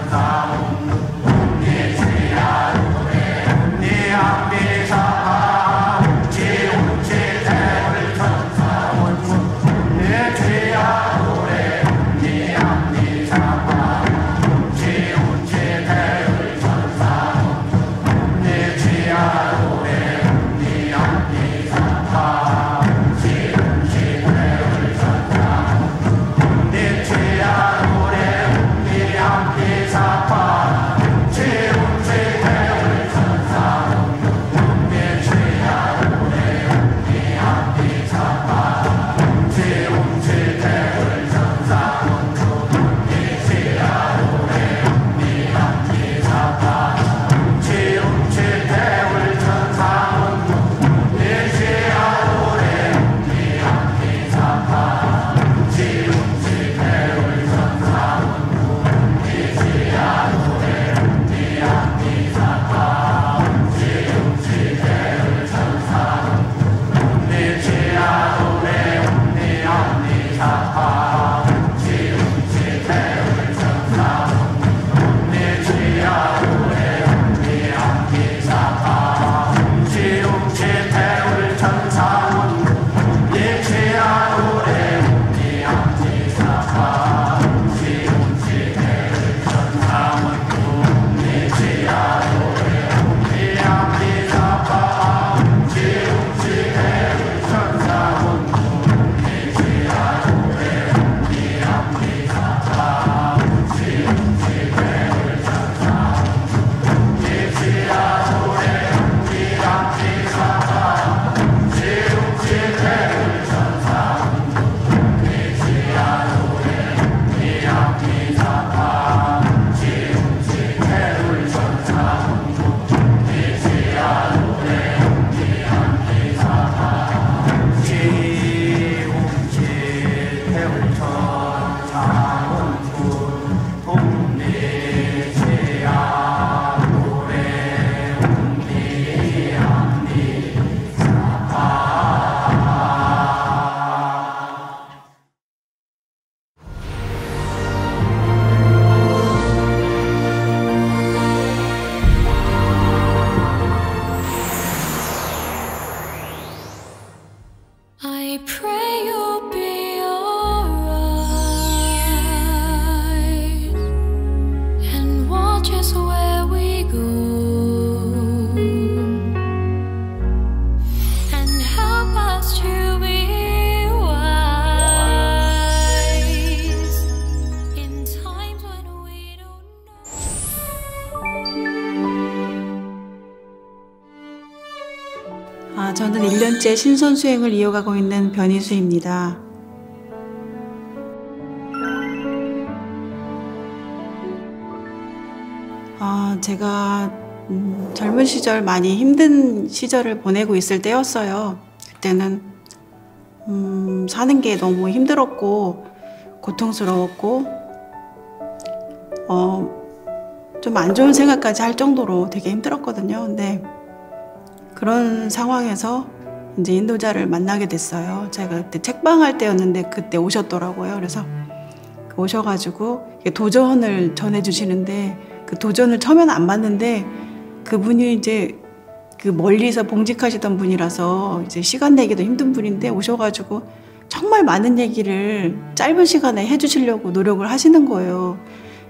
저는 1년째 신선 수행을 이어가고 있는 변희수입니다. 제가 젊은 시절 많이 힘든 시절을 보내고 있을 때였어요. 그때는 사는 게 너무 힘들었고 고통스러웠고 좀 안 좋은 생각까지 할 정도로 되게 힘들었거든요. 근데 그런 상황에서 이제 인도자를 만나게 됐어요. 제가 그때 책방할 때였는데 그때 오셨더라고요. 그래서 오셔가지고 도전을 전해주시는데 그 도전을 처음에는 안 맞는데 그분이 이제 그 멀리서 봉직하시던 분이라서 이제 시간 내기도 힘든 분인데 오셔가지고 정말 많은 얘기를 짧은 시간에 해주시려고 노력을 하시는 거예요.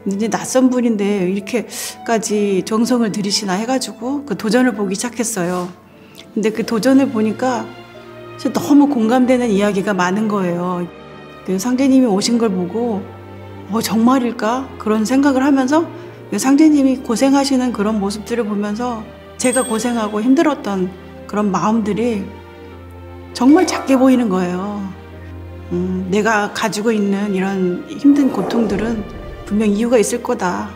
이제 낯선 분인데 이렇게까지 정성을 들이시나 해가지고 그 도전을 보기 시작했어요. 근데 그 도전을 보니까 너무 공감되는 이야기가 많은 거예요. 그 상제님이 오신 걸 보고 정말일까? 그런 생각을 하면서 상제님이 고생하시는 그런 모습들을 보면서 제가 고생하고 힘들었던 그런 마음들이 정말 작게 보이는 거예요. 내가 가지고 있는 이런 힘든 고통들은 분명 이유가 있을 거다.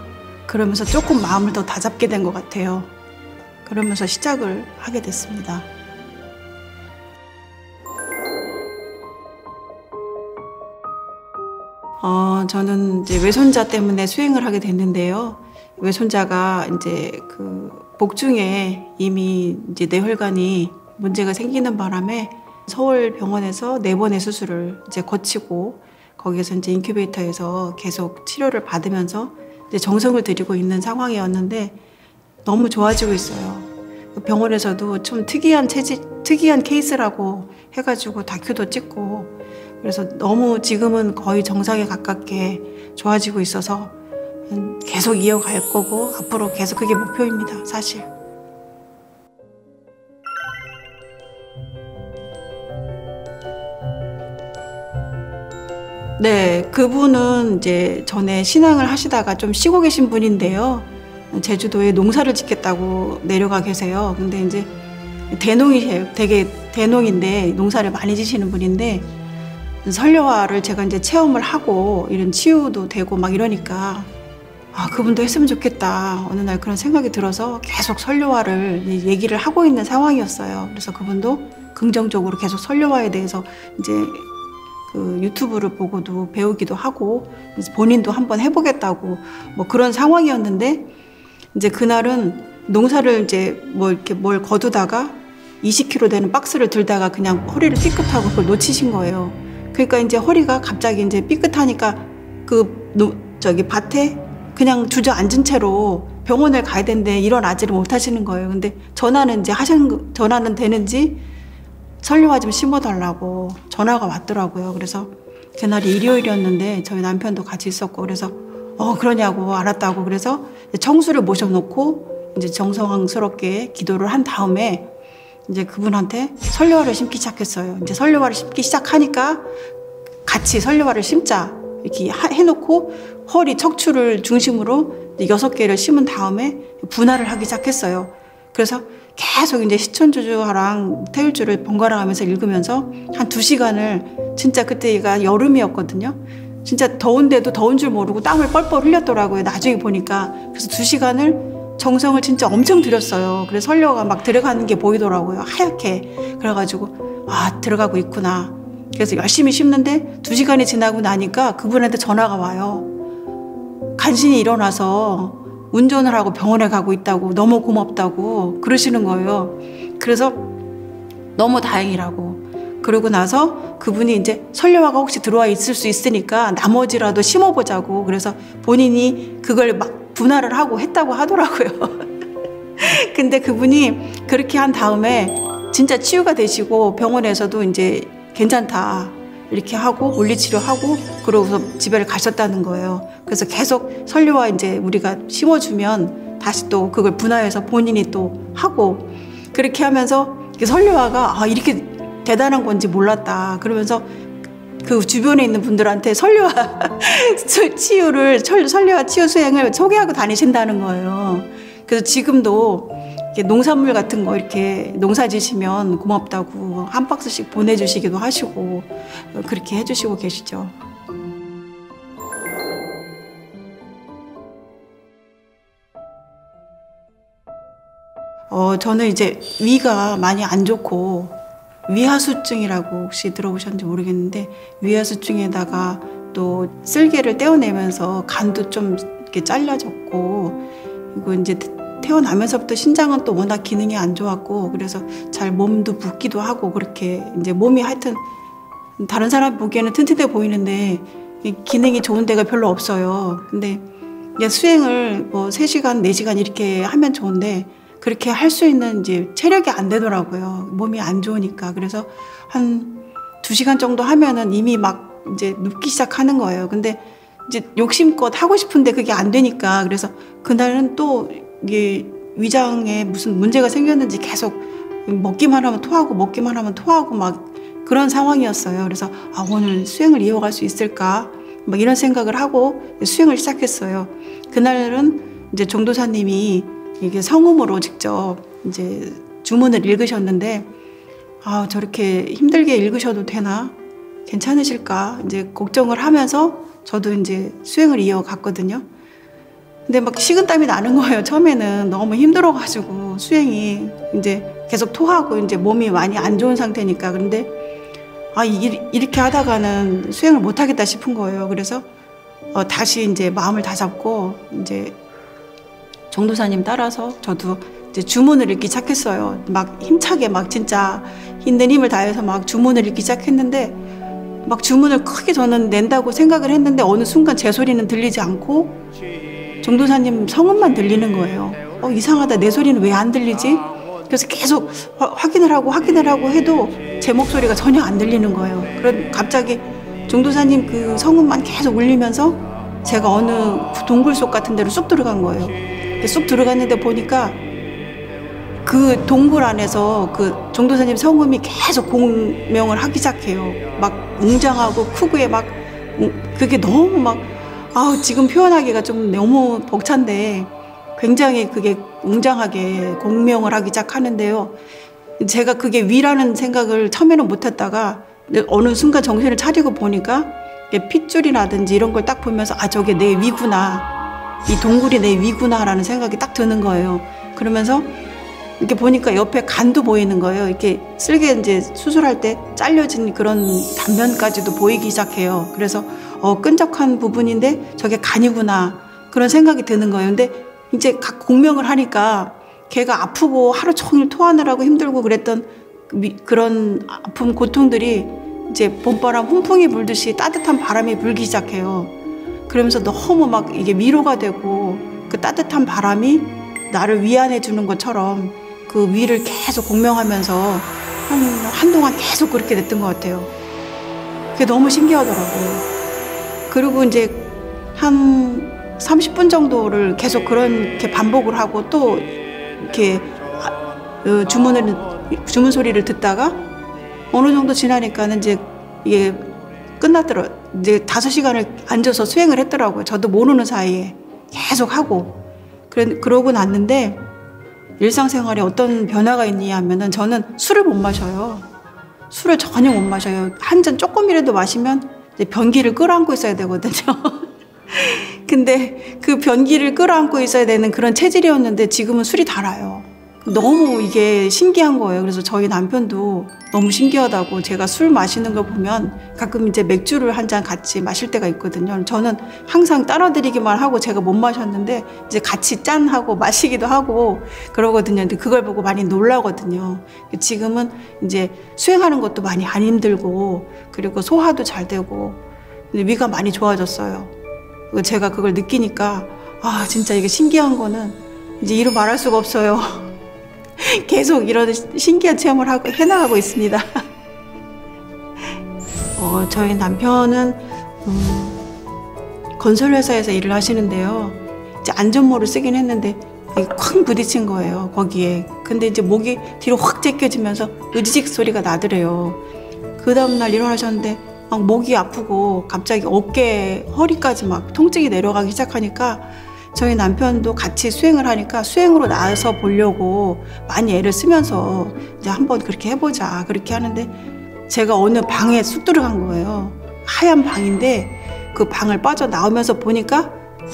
그러면서 조금 마음을 더 다잡게 된 것 같아요. 그러면서 시작을 하게 됐습니다. 저는 이제 외손자 때문에 수행을 하게 됐는데요. 외손자가 이제 그 복중에 이미 이제 뇌혈관이 문제가 생기는 바람에 서울 병원에서 4번의 수술을 이제 거치고 거기에서 이제 인큐베이터에서 계속 치료를 받으면서 이제 정성을 들이고 있는 상황이었는데 너무 좋아지고 있어요. 병원에서도 좀 특이한 케이스라고 해가지고 다큐도 찍고 그래서 너무 지금은 거의 정상에 가깝게 좋아지고 있어서 계속 이어갈 거고 앞으로 계속 그게 목표입니다, 사실. 네, 그분은 이제 전에 신앙을 하시다가 좀 쉬고 계신 분인데요. 제주도에 농사를 짓겠다고 내려가 계세요. 근데 이제 대농이세요. 되게 대농인데 농사를 많이 지시는 분인데 설려화를 제가 이제 체험을 하고 이런 치유도 되고 막 이러니까 그분도 했으면 좋겠다. 어느 날 그런 생각이 들어서 계속 설려화를 얘기를 하고 있는 상황이었어요. 그래서 그분도 긍정적으로 계속 설려화에 대해서 이제 그 유튜브를 보고도 배우기도 하고 본인도 한번 해보겠다고 뭐 그런 상황이었는데 이제 그날은 농사를 이제 뭐 이렇게 뭘 거두다가 20kg 되는 박스를 들다가 그냥 허리를 삐끗하고 그걸 놓치신 거예요. 그러니까 이제 허리가 갑자기 이제 삐끗하니까 저기 밭에 그냥 주저앉은 채로 병원을 가야 되는데 일어나지를 못하시는 거예요. 근데 전화는 되는지 설료화 좀 심어달라고 전화가 왔더라고요. 그래서 그날이 일요일이었는데 저희 남편도 같이 있었고 그래서 그러냐고 알았다고 그래서 청수를 모셔놓고 이제 정성스럽게 기도를 한 다음에 이제 그분한테 설료화를 심기 시작했어요. 이제 설료화를 심기 시작하니까 같이 설료화를 심자 이렇게 해놓고 허리 척추를 중심으로 6개를 심은 다음에 분할을 하기 시작했어요. 그래서 계속 이제 시천주주화랑 태율주를 번갈아 가면서 읽으면서 한 2시간을 진짜 그때가 여름이었거든요. 진짜 더운데도 더운 줄 모르고 땀을 뻘뻘 흘렸더라고요. 나중에 보니까. 그래서 2시간을 정성을 진짜 엄청 들였어요. 그래서 설료가 막 들어가는 게 보이더라고요. 하얗게. 그래가지고 들어가고 있구나. 그래서 열심히 심는데 2시간이 지나고 나니까 그분한테 전화가 와요. 간신히 일어나서 운전을 하고 병원에 가고 있다고 너무 고맙다고 그러시는 거예요. 그래서 너무 다행이라고. 그러고 나서 그분이 이제 설료화가 혹시 들어와 있을 수 있으니까 나머지라도 심어보자고. 그래서 본인이 그걸 막 분할을 하고 했다고 하더라고요. 근데 그분이 그렇게 한 다음에 진짜 치유가 되시고 병원에서도 이제 괜찮다 이렇게 하고 물리치료하고 그러고서 집에 가셨다는 거예요. 그래서 계속 설료화 이제 우리가 심어주면 다시 또 그걸 분화해서 본인이 또 하고 그렇게 하면서 설료화가 이렇게 대단한 건지 몰랐다. 그러면서 그 주변에 있는 분들한테 설료화 치유를 설료화 치유 수행을 소개하고 다니신다는 거예요. 그래서 지금도 이렇게 농산물 같은 거 이렇게 농사 지시면 고맙다고 한 박스씩 보내주시기도 하시고 그렇게 해주시고 계시죠. 저는 이제 위가 많이 안 좋고 위하수증이라고 혹시 들어보셨는지 모르겠는데 위하수증에다가 또 쓸개를 떼어내면서 간도 좀 이렇게 잘라졌고 그리고 이제 태어나면서부터 신장은 또 워낙 기능이 안 좋았고 그래서 잘 몸도 붓기도 하고 그렇게 이제 몸이 하여튼 다른 사람 보기에는 튼튼해 보이는데 기능이 좋은 데가 별로 없어요. 근데 이제 수행을 뭐 3시간, 4시간 이렇게 하면 좋은데 그렇게 할 수 있는 이제 체력이 안 되더라고요. 몸이 안 좋으니까. 그래서 한 2시간 정도 하면은 이미 막 이제 눕기 시작하는 거예요. 근데 이제 욕심껏 하고 싶은데 그게 안 되니까 그래서 그날은 또 이게 위장에 무슨 문제가 생겼는지 계속 먹기만 하면 토하고 먹기만 하면 토하고 막 그런 상황이었어요. 그래서 오늘 수행을 이어갈 수 있을까 막 이런 생각을 하고 수행을 시작했어요. 그날은 이제 종도사님이 이게 성음으로 직접 이제 주문을 읽으셨는데 저렇게 힘들게 읽으셔도 되나? 괜찮으실까? 이제 걱정을 하면서 저도 이제 수행을 이어갔거든요. 근데 막 식은땀이 나는 거예요. 처음에는 너무 힘들어가지고 수행이 이제 계속 토하고 이제 몸이 많이 안 좋은 상태니까. 그런데 이렇게 하다가는 수행을 못 하겠다 싶은 거예요. 그래서 다시 이제 마음을 다잡고 이제 종도사님 따라서 저도 이제 주문을 읽기 시작했어요. 막 힘차게 막 진짜 있는 힘을 다해서 막 주문을 읽기 시작했는데 막 주문을 크게 저는 낸다고 생각을 했는데 어느 순간 제 소리는 들리지 않고 종도사님 성음만 들리는 거예요. 이상하다. 내 소리는 왜 안 들리지? 그래서 계속 확인을 하고 해도 제 목소리가 전혀 안 들리는 거예요. 그럼 갑자기 종도사님 그 성음만 계속 울리면서 제가 어느 동굴 속 같은 데로 쑥 들어간 거예요. 쑥 들어갔는데 보니까 그 동굴 안에서 그 종도사님 성음이 계속 공명을 하기 시작해요. 막 웅장하고 크고에 막 그게 너무 막 지금 표현하기가 좀 너무 벅찬데 굉장히 그게 웅장하게 공명을 하기 시작하는데요. 제가 그게 위라는 생각을 처음에는 못했다가 어느 순간 정신을 차리고 보니까 핏줄이라든지 이런 걸 딱 보면서 저게 내 위구나. 이 동굴이 내 위구나라는 생각이 딱 드는 거예요. 그러면서 이렇게 보니까 옆에 간도 보이는 거예요. 이렇게 쓸개 이제 수술할 때 잘려진 그런 단면까지도 보이기 시작해요. 그래서 끈적한 부분인데 저게 간이구나 그런 생각이 드는 거예요. 근데 이제 각 공명을 하니까 걔가 아프고 하루 종일 토하느라고 힘들고 그랬던 그런 아픔 고통들이 이제 봄바람 훈풍이 불듯이 따뜻한 바람이 불기 시작해요. 그러면서 너무 막 이게 위로가 되고 그 따뜻한 바람이 나를 위안해 주는 것처럼 그 위를 계속 공명하면서 한동안 계속 그렇게 됐던 것 같아요. 그게 너무 신기하더라고요. 그리고 이제 한 30분 정도를 계속 그렇게 반복을 하고 또 이렇게 주문 소리를 듣다가 어느 정도 지나니까는 이제 이게 끝났더라고요. 이제 5시간을 앉아서 수행을 했더라고요. 저도 모르는 사이에 계속 하고 그러고 났는데 일상생활에 어떤 변화가 있냐 하면은 저는 술을 못 마셔요. 술을 전혀 못 마셔요. 한 잔 조금이라도 마시면 이제 변기를 끌어안고 있어야 되거든요. 근데 그 변기를 끌어안고 있어야 되는 그런 체질이었는데 지금은 술이 달아요. 너무 이게 신기한 거예요. 그래서 저희 남편도 너무 신기하다고 제가 술 마시는 걸 보면 가끔 이제 맥주를 한 잔 같이 마실 때가 있거든요. 저는 항상 따라드리기만 하고 제가 못 마셨는데 이제 같이 짠하고 마시기도 하고 그러거든요. 근데 그걸 보고 많이 놀라거든요. 지금은 이제 수행하는 것도 많이 안 힘들고 그리고 소화도 잘 되고 위가 많이 좋아졌어요. 제가 그걸 느끼니까 진짜 이게 신기한 거는 이제 이루 말할 수가 없어요. 계속 이런 신기한 체험을 해나가고 있습니다. 저희 남편은 건설회사에서 일을 하시는데요. 이제 안전모를 쓰긴 했는데 쾅 부딪힌 거예요, 거기에. 근데 이제 목이 뒤로 확 제껴지면서 으지직 소리가 나더래요. 그 다음날 일어나셨는데 막 목이 아프고 갑자기 어깨, 허리까지 막 통증이 내려가기 시작하니까 저희 남편도 같이 수행을 하니까 수행으로 나와서 보려고 많이 애를 쓰면서 이제 한번 그렇게 해보자 그렇게 하는데 제가 어느 방에 쑥 들어간 거예요. 하얀 방인데 그 방을 빠져나오면서 보니까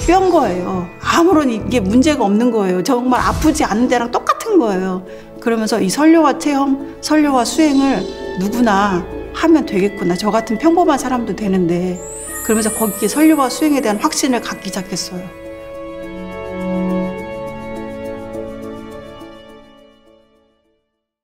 뼈인 거예요. 아무런 이게 문제가 없는 거예요. 정말 아프지 않은 데랑 똑같은 거예요. 그러면서 이 설료와 체험, 설료와 수행을 누구나 하면 되겠구나. 저 같은 평범한 사람도 되는데 그러면서 거기에 설료와 수행에 대한 확신을 갖기 시작했어요.